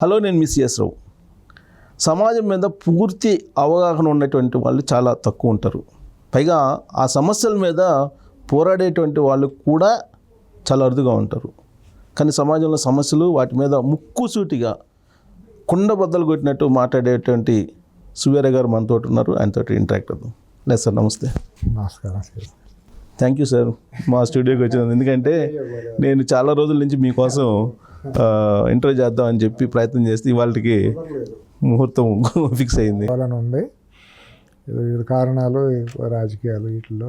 Hello, నేను మీ CS రావు. సమాజం మీద పూర్తి అవగాహన ఉన్నటువంటి వాళ్ళు చాలా తక్కువ ఉంటారు. పైగా ఆ సమస్యల మీద పోరాడేటువంటి వాళ్ళు కూడా చాలా అరుదుగా ఉంటారు. కానీ సమాజంలో సమస్యలు వాటి మీద ముక్కుసూటిగా కుండ బద్దలు కొట్టినట్టు మాట్లాడేటువంటి సువేర గారు మనతో ఉన్నారు. ఆయనతో ఇంటరాక్ట్ అవుతాం. లేదు సార్, నమస్తే. నమస్కారం సార్. థ్యాంక్ యూ సార్ మా స్టూడియోకి వచ్చినందుకు. ఎందుకంటే నేను చాలా రోజుల నుంచి మీకోసం ఇంటర్వ్యూ చేద్దామని చెప్పి ప్రయత్నం చేస్తే ఇవాళకి ముహూర్తం ఫిక్స్ అయింది. ఉంది కారణాలు, రాజకీయాలు, వీటిలో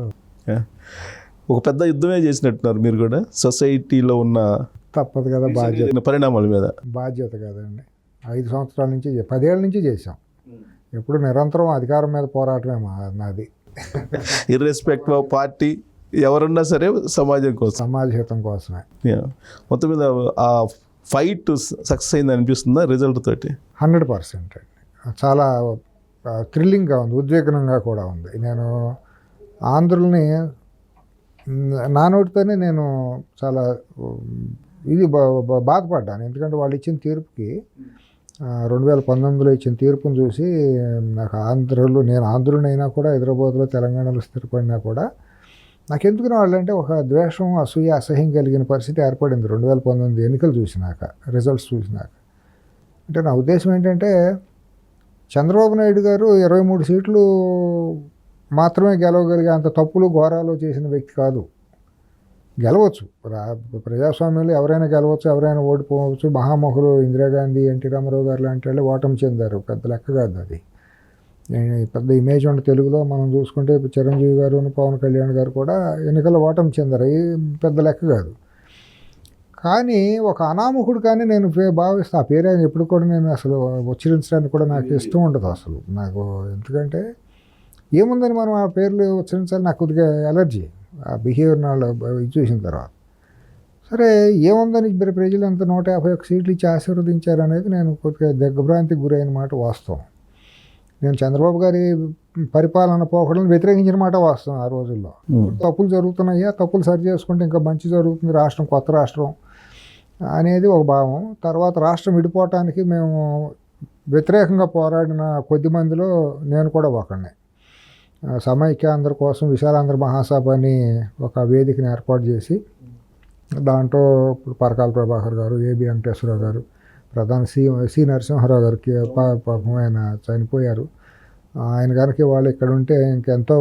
ఒక పెద్ద యుద్ధమే చేసినట్టున్నారు మీరు కూడా. సొసైటీలో ఉన్న తప్పదు కదా, బాధ్యత, పరిణామాల మీద బాధ్యత కదండి. 5 సంవత్సరాల నుంచి 10 ఏళ్ళ నుంచి చేసాం. ఎప్పుడు నిరంతరం అధికారం మీద పోరాటమే నాది. ఇర్రెస్పెక్టివ్ ఆఫ్ పార్టీ, ఎవరున్నా సరే సమాజం కోసం, సమాజ హితం కోసమే. మొత్తం మీద ఆ ఫైట్ సక్సెస్ అయింది అనిపిస్తుందా రిజల్ట్ తోటి? 100% అండి. చాలా థ్రిల్లింగ్గా ఉంది, ఉద్వేగనంగా కూడా ఉంది. నేను ఆంధ్రుల్ని నా నోటితోనే నేను చాలా బాధపడ్డాను. ఎందుకంటే వాళ్ళు ఇచ్చిన తీర్పుకి 2019లో ఇచ్చిన తీర్పును చూసి నాకు నేను ఆంధ్రునైనా కూడా హైదరాబాద్లో, తెలంగాణలో స్థిరపడినా కూడా నాకెందుకున్న వాళ్ళంటే ఒక ద్వేషం, అసూయ, అసహ్యం కలిగిన పరిస్థితి ఏర్పడింది 2019 ఎన్నికలు చూసినాక, రిజల్ట్స్ చూసినాక. అంటే నా ఉద్దేశం ఏంటంటే, చంద్రబాబు నాయుడు గారు 23 సీట్లు మాత్రమే గెలవగలిగే అంత తప్పులు, ఘోరాలు చేసిన వ్యక్తి కాదు. గెలవచ్చు, ప్రజాస్వామ్యంలో ఎవరైనా గెలవచ్చు, ఎవరైనా ఓడిపోవచ్చు. మహామహులు ఇందిరాగాంధీ, ఎన్టీ రామారావు గారు లాంటి వాళ్ళు ఓటమి చెందారు, పెద్ద లెక్క కాదు అది. పెద్ద ఇమేజ్ ఉండే తెలుగులో మనం చూసుకుంటే చిరంజీవి గారు, పవన్ కళ్యాణ్ గారు కూడా ఎన్నికల్లో ఓటమి చెందారు, పెద్ద లెక్క కాదు. కానీ ఒక అనామకుడు కానీ నేను భావిస్తాను. ఆ పేరు ఎప్పుడు కూడా నేను అసలు ఉచ్చరించడానికి కూడా నాకు ఇష్టం ఉండదు అసలు నాకు. ఎందుకంటే ఏముందని మనం ఆ పేర్లు ఉచ్చరించాలి, నాకు కొద్దిగా ఎలర్జీ ఆ బిహేవియర్ నాళ్ళు ఇది చూసిన తర్వాత. సరే, ఏముందని ప్రజలు అంత 151 సీట్లు ఇచ్చి ఆశీర్వదించారు అనేది నేను కొద్దిగా దిగ్భ్రాంతికి గురైన మాట వాస్తవం. నేను చంద్రబాబు గారి పరిపాలన పోకడలను వ్యతిరేకించిన మాట వాస్తవం. ఆ రోజుల్లో తప్పులు జరుగుతున్నాయి, ఆ తప్పులు సరి చేసుకుంటే ఇంకా మంచి జరుగుతుంది, రాష్ట్రం, కొత్త రాష్ట్రం అనేది ఒక భావం. తర్వాత రాష్ట్రం విడిపోవటానికి మేము వ్యతిరేకంగా పోరాడిన కొద్ది మందిలో నేను కూడా ఒకడిని. సమైక్యాంధ్ర కోసం విశాలాంధ్ర మహాసభ అని ఒక వేదికని ఏర్పాటు చేసి, దాంట్లో ఇప్పుడు పరకాల ప్రభాకర్ గారు, ఏబి వెంకటేశ్వరరావు గారు, ప్రధాని సి నరసింహారావు గారికి పాపం ఆయన చనిపోయారు. ఆయన కనుక వాళ్ళు ఇక్కడ ఉంటే ఇంకెంతో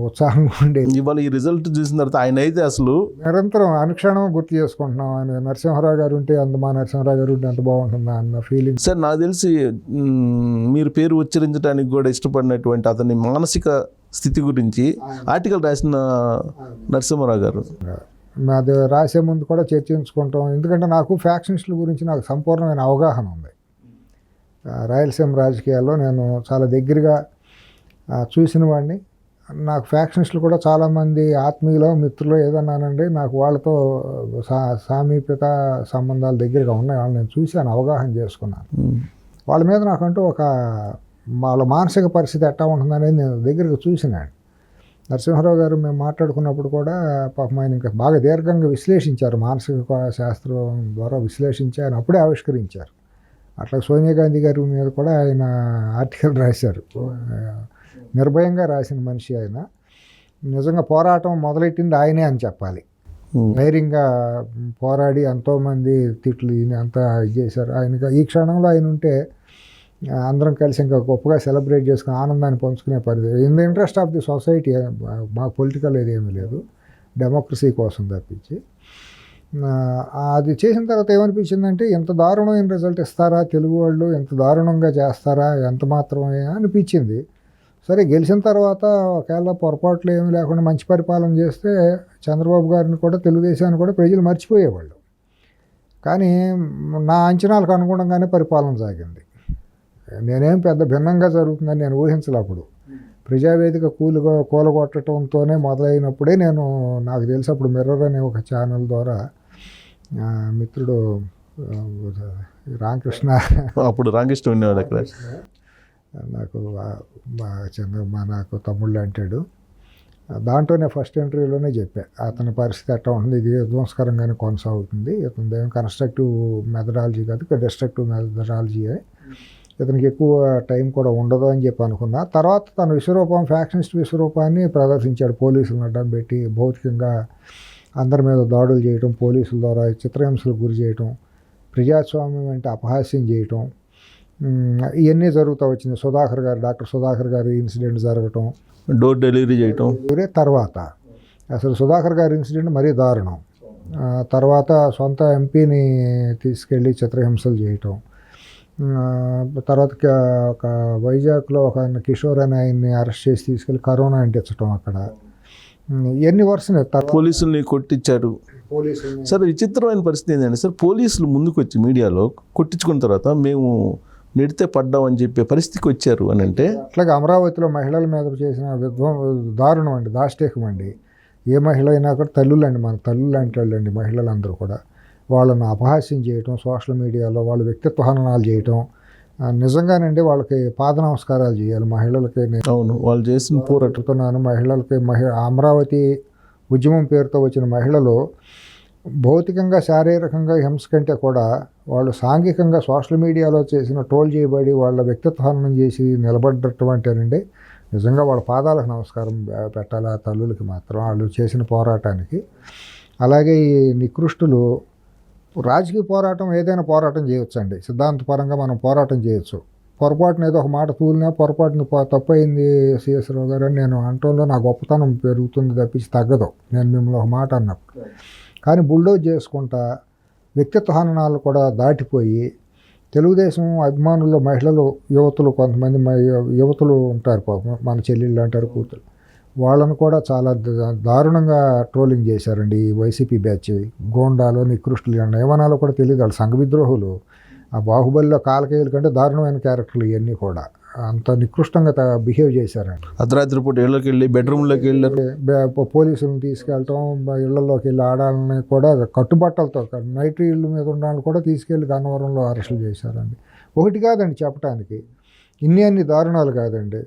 ఉత్సాహంగా ఉండేది. ఇవాళ ఈ రిజల్ట్ చూసిన తర్వాత ఆయన అయితే అసలు నిరంతరం అనుక్షణం గుర్తు చేసుకుంటున్నాం. ఆయన నరసింహారావు గారు ఉంటే మా నరసింహారావు గారు ఉంటే ఎంత బాగుంటుందా అన్న ఫీలింగ్. సార్, నాకు తెలిసి మీరు పేరు ఉచ్చరించడానికి కూడా ఇష్టపడినటువంటి అతని మానసిక స్థితి గురించి ఆర్టికల్ రాసిన నరసింహారావు గారు, అది రాసే ముందు కూడా చర్చించుకుంటాం. ఎందుకంటే నాకు ఫ్యాక్షనిస్టుల గురించి నాకు సంపూర్ణమైన అవగాహన ఉంది. రాయలసీమ రాజకీయాల్లో నేను చాలా దగ్గరగా చూసిన వాడిని. నాకు ఫ్యాక్షనిస్టులు కూడా చాలామంది ఆత్మీయులు, మిత్రులు ఏదన్నానండి, నాకు వాళ్ళతో సామీప్యత సంబంధాలు దగ్గరగా ఉన్నాయి. వాళ్ళని నేను చూశాను, అవగాహన చేసుకున్నాను. వాళ్ళ మీద నాకంటూ వాళ్ళ మానసిక పరిస్థితి ఎట్టా ఉంటుందనేది నేను దగ్గరగా చూసినాను. నరసింహారావు గారు మేము మాట్లాడుకున్నప్పుడు కూడా పాపం ఆయన ఇంకా బాగా దీర్ఘంగా విశ్లేషించారు, మానసిక శాస్త్రం ద్వారా విశ్లేషించి ఆయన అప్పుడే ఆవిష్కరించారు. అట్లా సోనియా గాంధీ గారి మీద కూడా ఆయన ఆర్టికల్ రాశారు. నిర్భయంగా రాసిన మనిషి ఆయన. నిజంగా పోరాటం మొదలెట్టింది ఆయనే అని చెప్పాలి. ధైర్యంగా పోరాడి ఎంతోమంది తిట్లు అంతా ఇది చేశారు. ఆయన ఈ క్షణంలో ఆయన ఉంటే అందరం కలిసి ఇంకా గొప్పగా సెలబ్రేట్ చేసుకుని ఆనందాన్ని పంచుకునే పరిస్థితి. In the interest of the society, మాకు పొలిటికల్ ఏమీ లేదు, డెమోక్రసీ కోసం తప్పించి. అది చేసిన తర్వాత ఏమనిపించిందంటే, ఎంత దారుణమైన రిజల్ట్ ఇస్తారా తెలుగు వాళ్ళు, ఎంత దారుణంగా చేస్తారా, ఎంత మాత్రమే అనిపించింది. సరే, గెలిచిన తర్వాత ఒకవేళ పొరపాట్లు ఏమీ లేకుండా మంచి పరిపాలన చేస్తే చంద్రబాబు గారిని కూడా, తెలుగుదేశాన్ని కూడా ప్రజలు మర్చిపోయేవాళ్ళు. కానీ నా అంచనాలకు అనుగుణంగానే పరిపాలన సాగింది. నేనేం పెద్ద భిన్నంగా జరుగుతుందని నేను ఊహించలేప్పుడు. ప్రజావేదిక కూలగొట్టడంతోనే మొదలైనప్పుడే నాకు తెలిసి అప్పుడు మిర్రర్ అనే ఒక ఛానల్ ద్వారా మిత్రుడు రామకృష్ణ, అప్పుడు రామకృష్ణ ఉండేవాడు అక్కడ, నాకు నాకు తమ్ముళ్ళు అంటాడు. దాంట్లోనే ఫస్ట్ ఇంటర్వ్యూలోనే చెప్పా అతని పరిస్థితి ఎట్లా ఉంటుంది, ఇది విధ్వంసకరంగానే కొనసాగుతుంది, ఇతనిది ఏం కన్స్ట్రక్టివ్ మెథడాలజీ కాదు డిస్ట్రక్టివ్ మెథడాలజీ, ఇతనికి ఎక్కువ టైం కూడా ఉండదు అని చెప్పి అనుకున్నా. తర్వాత తన విశ్వరూపం ఫ్యాక్షనిస్ట్ విశ్వరూపాన్ని ప్రదర్శించాడు. పోలీసులను అడ్డం పెట్టి భౌతికంగా అందరి మీద దాడులు చేయటం, పోలీసుల ద్వారా చిత్రహింసలకు గురి చేయటం, ప్రజాస్వామ్యం అంటే అపహాస్యం చేయటం, ఇవన్నీ జరుగుతూ వచ్చింది. డాక్టర్ సుధాకర్ గారి ఇన్సిడెంట్ జరగటం, డోర్ డెలివరీ చేయటం. తర్వాత అసలు సుధాకర్ గారి ఇన్సిడెంట్ మరీ దారుణం. తర్వాత సొంత ఎంపీని తీసుకెళ్ళి చిత్రహింసలు చేయటం, తర్వాత ఒక వైజాగ్లో ఒక కిషోర్ అని ఆయన్ని అరెస్ట్ చేసి తీసుకెళ్ళి కరోనా అంటించడం అక్కడ, ఇవన్నీ వరుసనే. పోలీసుల్ని కొట్టించారు. సార్ విచిత్రమైన పరిస్థితి ఏంటంటే సార్, పోలీసులు ముందుకు వచ్చి మీడియాలో కొట్టించుకున్న తర్వాత మేము నెడితే పడ్డామని చెప్పే పరిస్థితికి వచ్చారు అని అంటే, అట్లాగే అమరావతిలో మహిళల మీద చేసిన దారుణం అండి, దాష్టీకం అండి. ఏ మహిళ అయినా కూడా తల్లులండి, మన తల్లులు లాంటి వాళ్ళండి మహిళలందరూ కూడా. వాళ్ళను అపహాస్యం చేయటం, సోషల్ మీడియాలో వాళ్ళ వ్యక్తిత్వ హననాలు చేయటం, నిజంగానండి వాళ్ళకి పాద నమస్కారాలు చేయాలి మహిళలకి. అవును, వాళ్ళు చేసిన పోరాటం మహిళలకి అమరావతి ఉద్యమం పేరుతో వచ్చిన మహిళలు భౌతికంగా శారీరకంగా హింస కంటే కూడా వాళ్ళు సాంఘికంగా సోషల్ మీడియాలో చేసిన ట్రోల్ చేయబడి వాళ్ళ వ్యక్తిత్వ హననం చేసి నిలబడ్డటువంటినండి. నిజంగా వాళ్ళ పాదాలకు నమస్కారం పెట్టాలి ఆ తల్లులకి మాత్రం, వాళ్ళు చేసిన పోరాటానికి. అలాగే ఈ నికృష్టులు రాజకీయ పోరాటం, ఏదైనా పోరాటం చేయొచ్చండి, సిద్ధాంతపరంగా మనం పోరాటం చేయొచ్చు. పొరపాటున ఏదో ఒక మాట తూలినా పొరపాటున తప్పు అయింది సిఎస్ రావు గారు అని నేను అంటంలో నా గొప్పతనం పెరుగుతుంది తప్పించి తగ్గదు, నేను మిమ్మల్ని ఒక మాట అన్నప్పుడు. కానీ బుల్డోజ్ చేసుకుంటా వ్యక్తిత్వ హననాలు కూడా దాటిపోయి తెలుగుదేశం అభిమానుల్లో మహిళలు, యువతులు, కొంతమంది యువతులు ఉంటారు పాపం, మన చెల్లెళ్ళు అంటారు, కూతురు, వాళ్ళను కూడా చాలా దారుణంగా ట్రోలింగ్ చేశారండి ఈ వైసీపీ బ్యాచ్. గోండాలు, నికృష్టులు ఏమనాలో కూడా తెలియదు, వాళ్ళు సంఘ విద్రోహులు. ఆ బాహుబలిలో కాలకేయుల కంటే దారుణమైన క్యారెక్టర్లు ఇవన్నీ కూడా అంత నికృష్టంగా బిహేవ్ చేశారండి. అర్ధరాత్రి పూట ఇళ్ళకి వెళ్ళి బెడ్రూమ్లోకి వెళ్ళారు, పోలీసులను తీసుకెళ్ళటం, ఇళ్లలోకి వెళ్ళి ఆడాలని కూడా కట్టుబట్టలతో నైట్ ఇళ్ళ మీద ఉండాలని కూడా తీసుకెళ్ళి గన్నవరంలో అరెస్టులు చేశారండి. ఒకటి కాదండి చెప్పడానికి, అన్ని దారుణాలు కాదండి.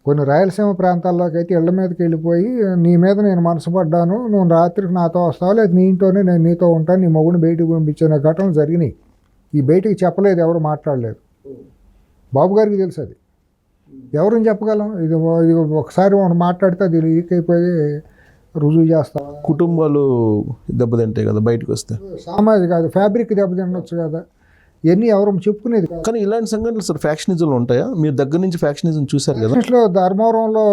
కొన్ని రాయలసీమ ప్రాంతాల్లోకి అయితే ఇళ్ల మీదకి వెళ్ళిపోయి, నీ మీద నేను మనసు పడ్డాను, నువ్వు రాత్రికి నాతో వస్తావు, లేదా నీ ఇంట్లోనే నేను నీతో ఉంటాను, నీ మొగుడిని బయటకు పంపించిన ఘటనలు జరిగినాయి. ఈ బయటికి చెప్పలేదు, ఎవరు మాట్లాడలేదు. బాబు గారికి తెలుసు, అది ఎవరిని చెప్పగలం. ఇది ఒకసారి మనం మాట్లాడితే అది లీక్ అయిపోయి రుజువు చేస్తాం. కుటుంబాలు దెబ్బతింటాయి కదా బయటకు వస్తే, సామాజిక అది ఫ్యాబ్రిక్ దెబ్బతినొచ్చు కదా, ఇవన్నీ ఎవరు చెప్పుకునేది. కానీ ఇలాంటి సంఘటనలు సార్ ఫ్యాక్షనిజంలు ఉంటాయా? మీరు దగ్గర నుంచి ఫ్యాక్షనిజం చూశారు కదా. ఫ్యాక్షనిస్ట్లో ధర్మవరంలో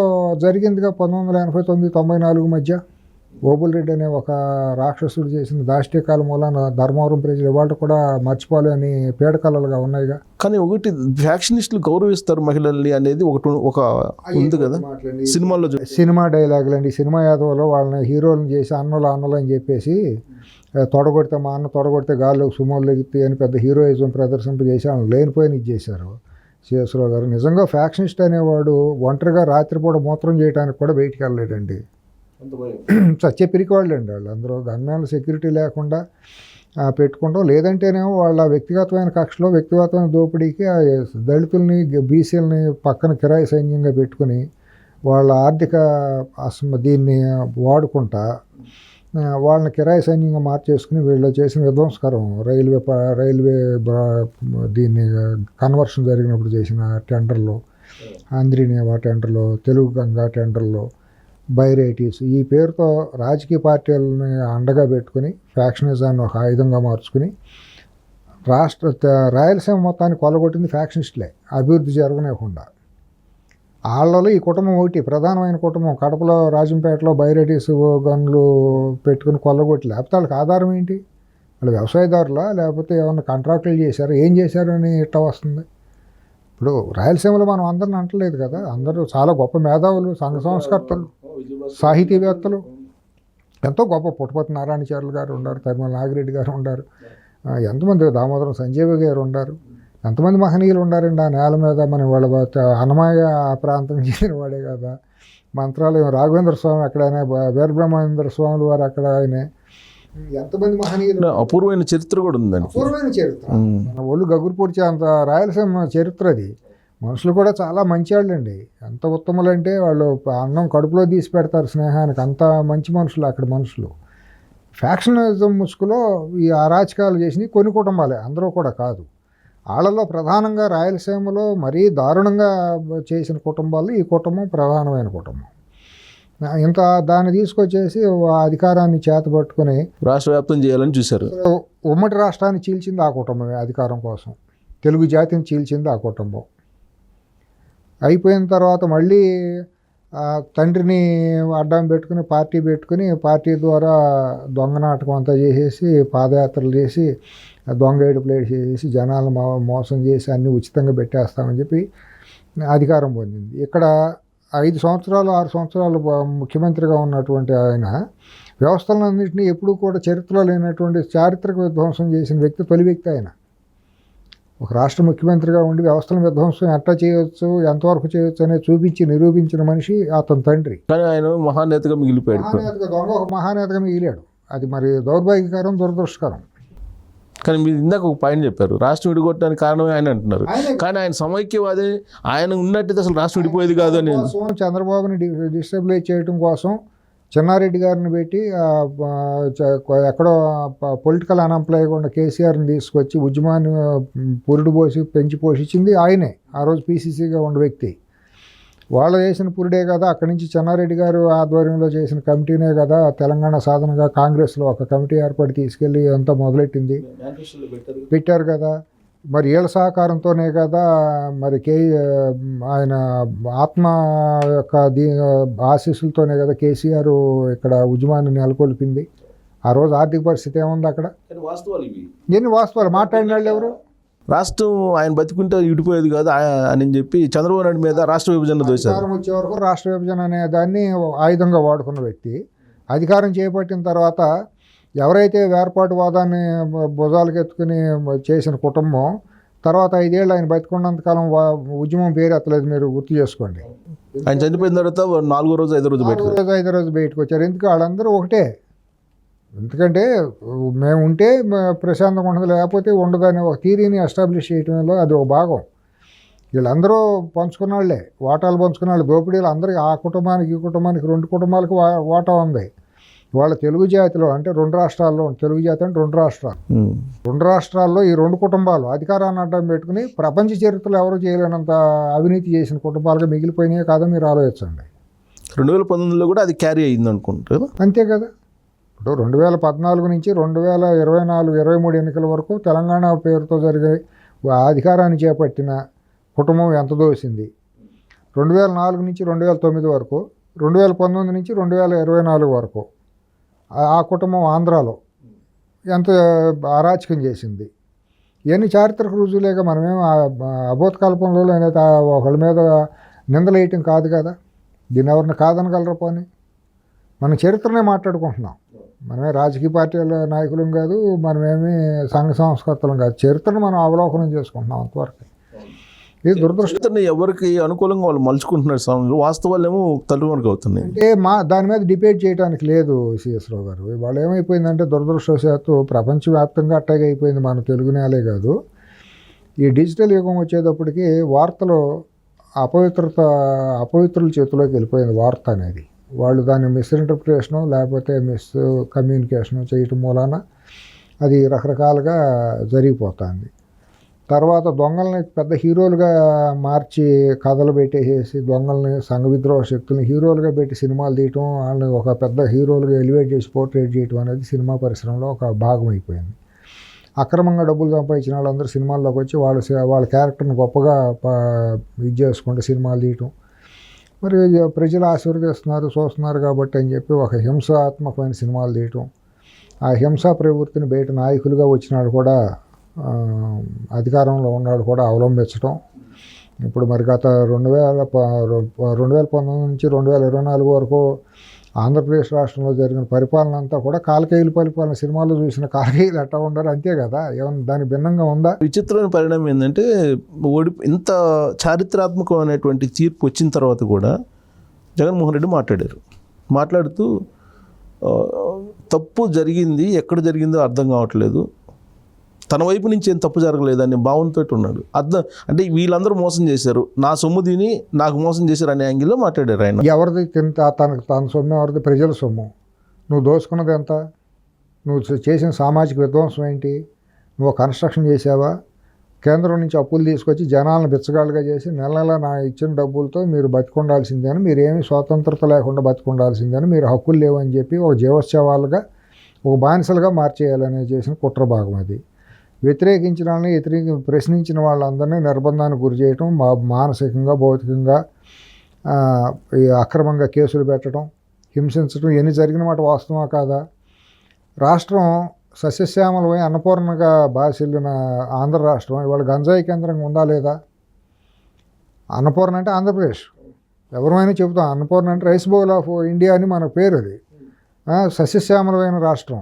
జరిగిందిగా 1989-94 మధ్య ఓబుల్ రెడ్డి అనే ఒక రాక్షసుడు చేసిన దాష్టీకాల మూలాన ధర్మవరం ప్రజలు ఇవాళ కూడా మర్చిపోలేని పీడకలలుగా ఉన్నాయిగా. కానీ ఒకటి ఫ్యాక్షనిస్టులు గౌరవిస్తారు మహిళల్ని అనేది ఒక ఉంది కదా సినిమాల్లో. సినిమా డైలాగులండి, సినిమా యాదవలో వాళ్ళని హీరోలను చేసి అన్నలు అని చెప్పేసి తొడగొడితే మా అన్న తొడగొడితే గాల్లోకి సుమోలు ఎగితే అని పెద్ద హీరోయిజం ప్రదర్శింపజేసి వాళ్ళని లేనిపోయిన ఇచ్చేశారు సిఎస్ రావు గారు. నిజంగా ఫ్యాక్షనిస్ట్ అనేవాడు ఒంటరిగా రాత్రిపూట మూత్రం చేయడానికి కూడా బయటికి వెళ్ళలేడండి. సత్య పిరికివాళ్ళు అండి వాళ్ళు అందరూ. గన్మ్యాన్లు సెక్యూరిటీ లేకుండా పెట్టుకుంటాం, లేదంటేనేమో వాళ్ళ వ్యక్తిగతమైన కక్షలో వ్యక్తిగతమైన దోపిడీకి దళితుల్ని, బీసీలని పక్కన కిరాయి సైన్యంగా పెట్టుకుని వాళ్ళ ఆర్థిక దీన్ని వాడుకుంటా వాళ్ళని కిరాయి సైన్యంగా మార్చేసుకుని వీళ్ళు చేసిన విధ్వంసకరం రైల్వే దీన్ని కన్వర్షన్ జరిగినప్పుడు చేసిన టెండర్లో, ఆంధ్రీనేవా టెండర్లో, తెలుగు గంగా టెండర్లో, బైరైటీస్ ఈ పేరుతో రాజకీయ పార్టీలని అండగా పెట్టుకుని ఫ్యాక్షనిజాన్ని ఒక ఆయుధంగా మార్చుకుని రాయలసీమ మొత్తాన్ని కొల్లగొట్టింది ఫ్యాక్షనిస్టులే, అభివృద్ధి జరగనివ్వకుండా. వాళ్ళలో ఈ కుటుంబం ఒకటి ప్రధానమైన కుటుంబం. కడపలో రాజంపేటలో బైరైటీస్ గన్లు పెట్టుకుని కొల్లగొట్టి, లేకపోతే వాళ్ళకి ఆధారం ఏంటి? వాళ్ళు వ్యవసాయదారులా, లేకపోతే ఏమన్నా కాంట్రాక్టులు చేశారు, ఏం చేశారు అని ఇట్లా వస్తుంది. ఇప్పుడు రాయలసీమలో మనం అందరిని అంటలేదు కదా, అందరూ చాలా గొప్ప మేధావులు, సంఘ సంస్కర్తలు, సాహితీవేత్తలు, ఎంతో గొప్ప పుట్టపతి నారాయణచార్యులు గారు ఉన్నారు, తరిమల నాగిరెడ్డి గారు ఉన్నారు, ఎంతమంది దామోదరం సంజీవ గారు ఉన్నారు, ఎంతమంది మహనీయులు ఉన్నారండి ఆ నేల మీద. మన వాళ్ళ అన్నమయ్య ప్రాంతం చెందిన వాడే కదా. మంత్రాలయం రాఘవేంద్ర స్వామి అక్కడనే, వీరబ్రహ్మేంద్ర స్వాములు వారు అక్కడ ఆయనే, ఎంతమంది మహనీయులు. అపూర్వమైన చరిత్ర కూడా ఉందండి, అపూర్వమైన చరిత్ర. మన ఒళ్ళు గగురుపూడ్చే అంత రాయలసీమ చరిత్ర అది. మనుషులు కూడా చాలా మంచి వాళ్ళండి. ఎంత ఉత్తములంటే వాళ్ళు అన్నం కడుపులో తీసి పెడతారు స్నేహానికి. అంత మంచి మనుషులు అక్కడ మనుషులు. ఫ్యాక్షనిజం ముసుగులో ఈ అరాచకాలు చేసినవి కొన్ని కుటుంబాలే, అందరూ కూడా కాదు. వాళ్ళలో ప్రధానంగా రాయలసీమలో మరీ దారుణంగా చేసిన కుటుంబాలు ఈ కుటుంబం ప్రధానమైన కుటుంబం. ఇంత దాన్ని తీసుకొచ్చేసి ఆ అధికారాన్ని చేతబట్టుకుని రాష్ట్ర వ్యాప్తం చేయాలని చూశారు. ఉమ్మడి రాష్ట్రాన్ని చీల్చింది ఆ కుటుంబమే. అధికారం కోసం తెలుగు జాతిని చీల్చింది ఆ కుటుంబం. అయిపోయిన తర్వాత మళ్ళీ తండ్రిని అడ్డం పెట్టుకుని పార్టీ ద్వారా దొంగ నాటకం అంతా చేసేసి పాదయాత్రలు చేసి దొంగ ఏడుపులు చేసేసి జనాలను మోసం చేసి అన్నీ ఉచితంగా పెట్టేస్తామని చెప్పి అధికారం పొందింది. ఇక్కడ 5 సంవత్సరాలు 6 సంవత్సరాలు ముఖ్యమంత్రిగా ఉన్నటువంటి ఆయన వ్యవస్థలన్నింటినీ ఎప్పుడూ కూడా చరిత్రలో లేనటువంటి చారిత్రక విధ్వంసం చేసిన వ్యక్తి, తొలి వ్యక్తి ఆయన. ఒక రాష్ట్ర ముఖ్యమంత్రిగా ఉండి వ్యవస్థల విధ్వంసం ఎట్లా చేయవచ్చు, ఎంతవరకు చేయవచ్చు అనేది నిరూపించిన మనిషి అతని తండ్రి. కానీ ఆయన మహానేతగా మిగిలిపోయాడు. దొంగ ఒక మహానేతగా మిగిలాడు. అది మరి దౌర్భాగ్యకరం, దురదృష్టకరం. కానీ మీరు ఇందాక ఒక పాయింట్ చెప్పారు, రాష్ట్రం విడిగొట్టడానికి కారణమే ఆయన అంటున్నారు. కానీ ఆయన సమైక్యవాది, ఆయన ఉన్నట్టయితే అసలు రాష్ట్రం విడిపోయేది కాదు అని. చంద్రబాబుని డిస్టెబిలైజ్ చేయడం కోసం చెన్నారెడ్డి గారిని పెట్టి ఎక్కడో పొలిటికల్ అన్ఎంప్లాయ్ ఉన్న కేసీఆర్ని తీసుకొచ్చి ఉద్యమాన్ని పురుడు పోసి పెంచి పోషించింది ఆయనే. ఆ రోజు పీసీసీగా ఉన్న వ్యక్తి. వాళ్ళు చేసిన పురుడే కదా, అక్కడి నుంచి చెన్నారెడ్డి గారు ఆధ్వర్యంలో చేసిన కమిటీనే కదా తెలంగాణ సాధనగా కాంగ్రెస్లో ఒక కమిటీ ఏర్పాటు తీసుకెళ్ళి అంతా మొదలెట్టింది, పెట్టారు కదా. మరి వీళ్ళ సహకారంతోనే కదా మరి ఆయన ఆత్మ యొక్క ఆశీస్సులతోనే కదా కేసీఆర్ ఇక్కడ ఉద్యమాన్ని నెలకొల్పింది. ఆ రోజు ఆర్థిక పరిస్థితి ఏముంది అక్కడ? ఎన్ని వాస్తవాలు మాట్లాడిన వాళ్ళు ఎవరు? రాష్ట్రం ఆయన బతికుంటే విడిపోయేది కాదు అని చెప్పి చంద్రబాబు నాయుడు మీద రాష్ట్ర విభజన దోశారు. అధికారం వచ్చే వరకు రాష్ట్ర విభజన అనే దాన్ని ఆయుధంగా వాడుకున్న వ్యక్తి అధికారం చేపట్టిన తర్వాత ఎవరైతే వేర్పాటువాదాన్ని భుజాలకు ఎత్తుకుని చేసిన కుటుంబం తర్వాత 5 ఏళ్ళు ఆయన బతికున్నంతకాలం ఉద్యమం పేరు ఎత్తలేదు. మీరు గుర్తు చేసుకోండి. ఆయన చనిపోయిన తర్వాత 4వ రోజు 5వ రోజు బయటకు వచ్చారు. ఎందుకు? వాళ్ళందరూ ఒకటే. ఎందుకంటే మేము ఉంటే ప్రశాంతంగా ఉండదు, లేకపోతే ఉండదనే ఒక థీరీని ఎస్టాబ్లిష్ చేయడంలో అది ఒక భాగం. వీళ్ళందరూ పంచుకున్న వాళ్ళే, వాటాలు పంచుకున్న వాళ్ళు. దోపిడీలు అందరికీ ఆ కుటుంబానికి ఈ కుటుంబానికి 2 కుటుంబాలకు వాటా ఉంది. వాళ్ళ తెలుగు జాతిలో అంటే 2 రాష్ట్రాల్లో, తెలుగు జాతి అంటే 2 రాష్ట్రాలు, 2 రాష్ట్రాల్లో ఈ 2 కుటుంబాలు అధికారాన్ని అడ్డం పెట్టుకుని ప్రపంచ చరిత్రలో ఎవరు చేయలేనంత అవినీతి చేసిన కుటుంబాలుగా మిగిలిపోయినాయే కాదో మీరు ఆలోచించండి. 2019లో కూడా అది క్యారీ అయ్యింది అనుకుంటారు. అంతే కదా. ఇప్పుడు 2014 నుంచి 2024-23 ఎన్నికల వరకు తెలంగాణ పేరుతో జరిగే అధికారాన్ని చేపట్టిన కుటుంబం ఎంత దోసింది? 2004 నుంచి 2009 వరకు, 2019 నుంచి 2024 వరకు ఆ కుటుంబం ఆంధ్రాలో ఎంత అరాచకం చేసింది? ఇవన్నీ చారిత్రక రుజువులేగా. మనమేం అబోధకల్పంలో లేదా ఒకళ్ళ మీద నిందలేయటం కాదు కదా. దీన్ని ఎవరిని కాదనగలరా? పోనీ మన చరిత్రనే మాట్లాడుకుంటున్నాం. మనమే రాజకీయ పార్టీల నాయకులం కాదు, మనమేమి సంఘ సంస్కర్తలం కాదు. చరిత్రను మనం అవలోకనం చేసుకుంటున్నాం అంతవరకు. ఇది దురదృష్టం. ఎవరికి అనుకూలంగా వాళ్ళు మలుచుకుంటున్నారు సమయంలో వాస్తవాలేమో తల్లివరకు అవుతున్నాయి. అంటే దాని మీద డిబేట్ చేయడానికి లేదు సిఎస్ రావు గారు. వాళ్ళు ఏమైపోయిందంటే దురదృష్టవశాత్తు ప్రపంచవ్యాప్తంగా అట్టాగే అయిపోయింది. మన తెలుగు నేలే కాదు. ఈ డిజిటల్ యుగం వచ్చేటప్పటికి వార్తలు అపవిత్రుల చేతిలోకి వెళ్ళిపోయింది వార్త అనేది. వాళ్ళు దాన్ని మిస్ఇంటర్ప్రిటేషను లేకపోతే కమ్యూనికేషను చేయటం మూలాన అది రకరకాలుగా జరిగిపోతుంది. తర్వాత దొంగల్ని పెద్ద హీరోలుగా మార్చి కథలు పెట్టేసేసి దొంగల్ని సంఘ విద్రోహ శక్తుల్ని హీరోలుగా పెట్టి సినిమాలు తీయటం, వాళ్ళని ఒక పెద్ద హీరోలుగా ఎలివేట్ చేసి పోర్ట్రేట్ చేయటం అనేది సినిమా పరిశ్రమలో ఒక భాగం అయిపోయింది. అక్రమంగా డబ్బులు సంపాదించిన వాళ్ళందరూ సినిమాల్లోకి వచ్చి వాళ్ళ క్యారెక్టర్ని గొప్పగా ఇది చేసుకుంటే సినిమాలు తీయటం. మరి ప్రజలు ఆశీర్వదిస్తున్నారు, చూస్తున్నారు కాబట్టి అని చెప్పి ఒక హింసాత్మకమైన సినిమాలు తీయటం. ఆ హింసా ప్రవృత్తిని బయట నాయకులుగా వచ్చినాడు కూడా అధికారంలో ఉన్నాడు కూడా అవలంబించడం. ఇప్పుడు మరి గత 2019 నుంచి 2024 వరకు ఆంధ్రప్రదేశ్ రాష్ట్రంలో జరిగిన పరిపాలన అంతా కూడా కాలకేయుల పరిపాలన. సినిమాల్లో చూసిన కాలకేయులు ఎట్టా ఉండరు అంతే కదా. ఏమన్నా దానికి భిన్నంగా ఉందా? విచిత్రమైన పరిణామం ఏంటంటే ఇంత చారిత్రాత్మకమైనటువంటి తీర్పు వచ్చిన తర్వాత కూడా జగన్మోహన్ రెడ్డి మాట్లాడుతూ తప్పు జరిగింది, ఎక్కడ జరిగిందో అర్థం కావట్లేదు, తన వైపు నుంచి ఏం తప్పు జరగలేదని భావంతో ఉన్నాడు. అంటే వీళ్ళందరూ మోసం చేశారు, నా సొమ్ము తిని నాకు మోసం చేశారు అనే యాంగిల్లో మాట్లాడారు ఆయన. ఎవరిది తన సొమ్ము ఎవరిది? ప్రజల సొమ్ము. నువ్వు దోసుకున్నది ఎంత? నువ్వు చేసిన సామాజిక విధ్వంసం ఏంటి? నువ్వు కన్స్ట్రక్షన్ చేసావా? కేంద్రం నుంచి అప్పులు తీసుకొచ్చి జనాలను బిచ్చగాళ్ళుగా చేసి నెల నెల నా ఇచ్చిన డబ్బులతో మీరు బతికుండాల్సిందేని, మీరేమీ స్వాతంత్రత లేకుండా బతికుండాల్సిందని, మీరు హక్కులు లేవని చెప్పి ఒక జీవోత్సవాలుగా ఒక బానిసలుగా మార్చేయాలనే చేసిన కుట్ర భాగం అది. వ్యతిరేకించిన వాళ్ళని ప్రశ్నించిన వాళ్ళందరినీ నిర్బంధానికి గురి చేయటం, మానసికంగా భౌతికంగా ఈ అక్రమంగా కేసులు పెట్టడం, హింసించడం, ఎన్ని జరిగిన మాట వాస్తవా కాదా? రాష్ట్రం సస్యశ్యామలమై అన్నపూర్ణగా బాసిల్లిన ఆంధ్ర రాష్ట్రం ఇవాళ గంజాయి కేంద్రంగా ఉందా లేదా? అన్నపూర్ణ అంటే ఆంధ్రప్రదేశ్, ఎవరైనా చెబుతాం. అన్నపూర్ణ అంటే రైస్ బౌల్ ఆఫ్ ఇండియా అని మన పేరు. అది సస్యశ్యామలమైన రాష్ట్రం.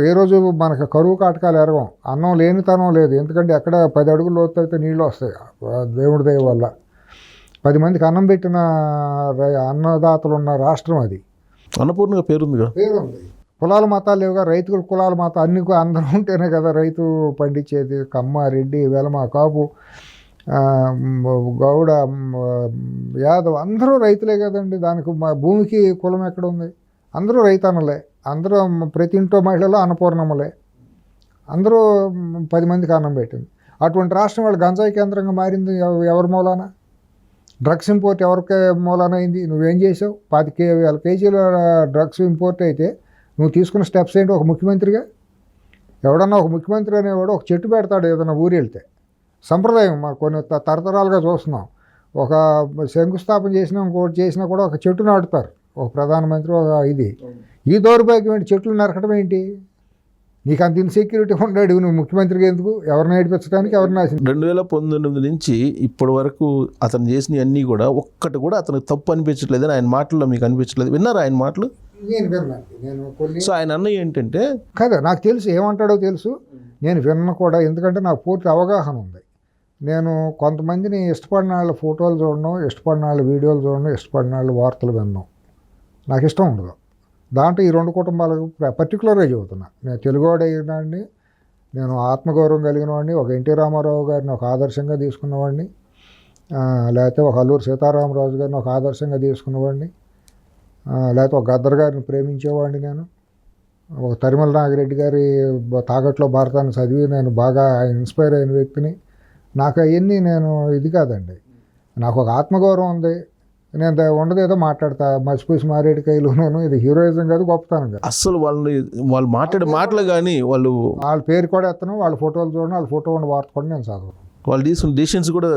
ఏ రోజు మనకు కరువు కాటకాలు ఎరగం, అన్నం లేనితనం లేదు. ఎందుకంటే ఎక్కడ 10 అడుగులు లోతు అయితే నీళ్ళు వస్తాయి దేవుడి దయ వల్ల. 10 మందికి అన్నం పెట్టిన అన్నదాతలు ఉన్న రాష్ట్రం అది. అన్నపూర్ణగా పేరుందిగా. పేరుంది. కులాల మతాలు లేవుగా. రైతుల కులాల మతం అన్ని అందరూ ఉంటేనే కదా రైతు పండించేది. కమ్మ, రెడ్డి, వెలమ, కాపు, గౌడ, యాదవ్ అందరూ రైతులే కదండి. దానికి భూమికి కులం ఎక్కడ ఉంది? అందరూ రైతన్నలే. అందరూ ప్రతి ఇంట్లో మహిళలు అన్నపూర్ణమ్మలే. అందరూ 10 మందికి అన్నం పెట్టింది. అటువంటి రాష్ట్రం వాళ్ళు గంజాయి కేంద్రంగా మారింది ఎవరి మూలాన? డ్రగ్స్ ఇంపోర్ట్ ఎవరికి మూలాన అయింది? నువ్వేం చేసావు? 25,000 కేజీల డ్రగ్స్ ఇంపోర్ట్ అయితే నువ్వు తీసుకున్న స్టెప్స్ ఏంటి? ఒక ముఖ్యమంత్రిగా ఎవడన్నా ఒక ముఖ్యమంత్రి అనేవాడు ఒక చెట్టు పెడతాడు ఏదైనా ఊరు వెళ్తే. సంప్రదాయం మా కొన్ని తరతరాలుగా చూస్తున్నాం. ఒక శంకుస్థాపన చేసినా ఇంకోటి చేసినా కూడా ఒక చెట్టు నాటుతారు ఒక ప్రధానమంత్రి. ఒక ఇది ఈ దౌర్భాగ్యం ఏంటి? చెట్లు నరకడం ఏంటి? నీకు అంత ఇన్సెక్యూరిటీ ఉన్నాడు, నువ్వు ముఖ్యమంత్రిగా ఎందుకు? ఎవరిని ఏడిపించడానికి, ఎవరిని నాశనం? 2019 నుంచి ఇప్పటి వరకు అతను చేసిన అన్నీ కూడా ఒక్కటి కూడా అతనికి తప్పు అనిపించట్లేదని ఆయన మాటల్లో మీకు అనిపించలేదు? విన్నారా ఆయన మాటలు? నేను విన్నాను. నేను కొన్ని సో ఆయన అన్న ఏంటంటే కదా నాకు తెలుసు ఏమంటాడో తెలుసు. నేను విన్న కూడా, ఎందుకంటే నాకు పూర్తి అవగాహన ఉంది. నేను కొంతమందిని ఇష్టపడిన వాళ్ళ ఫోటోలు చూడడం, ఇష్టపడిన వాళ్ళ వీడియోలు చూడడం, ఇష్టపడిన వాళ్ళ వార్తలు విన్నాం. నాకు ఇష్టం ఉండదు. దాంట్లో ఈ 2 కుటుంబాలకు పర్టికులర్గా చెబుతున్నా. నేను తెలుగువాడు అయినాడిని, నేను ఆత్మగౌరవం కలిగిన వాడిని, ఒక ఎన్టీ రామారావు గారిని ఒక ఆదర్శంగా తీసుకున్నవాడిని, లేకపోతే ఒక అల్లూరి సీతారామరాజు గారిని ఒక ఆదర్శంగా తీసుకున్నవాడిని, లేకపోతే ఒక గద్దర్ గారిని ప్రేమించేవాడిని. నేను ఒక తరిమల నాగిరెడ్డి గారి తాకట్లో భారతాన్ని చదివి నేను బాగా ఇన్స్పైర్ అయిన వ్యక్తిని. నాకు అవన్నీ నేను ఇది కాదండి. నాకు ఒక ఆత్మగౌరవం ఉంది. నేను ఉండదేదో మాట్లాడతా, మసిపూసి మారేడుకాయలును. ఇది హీరోయిజం కాదు, గొప్పతనం కాదు. అస్సలు వాళ్ళు మాట్లాడే మాటలు కానీ వాళ్ళ పేరు కూడా ఎత్తను, వాళ్ళ ఫోటోలు చూడను, వాళ్ళ ఫోటో ఉన్న వార్త కూడా నేను చదవను. వాళ్ళు తీసుకున్న డెసిషన్స్ కూడా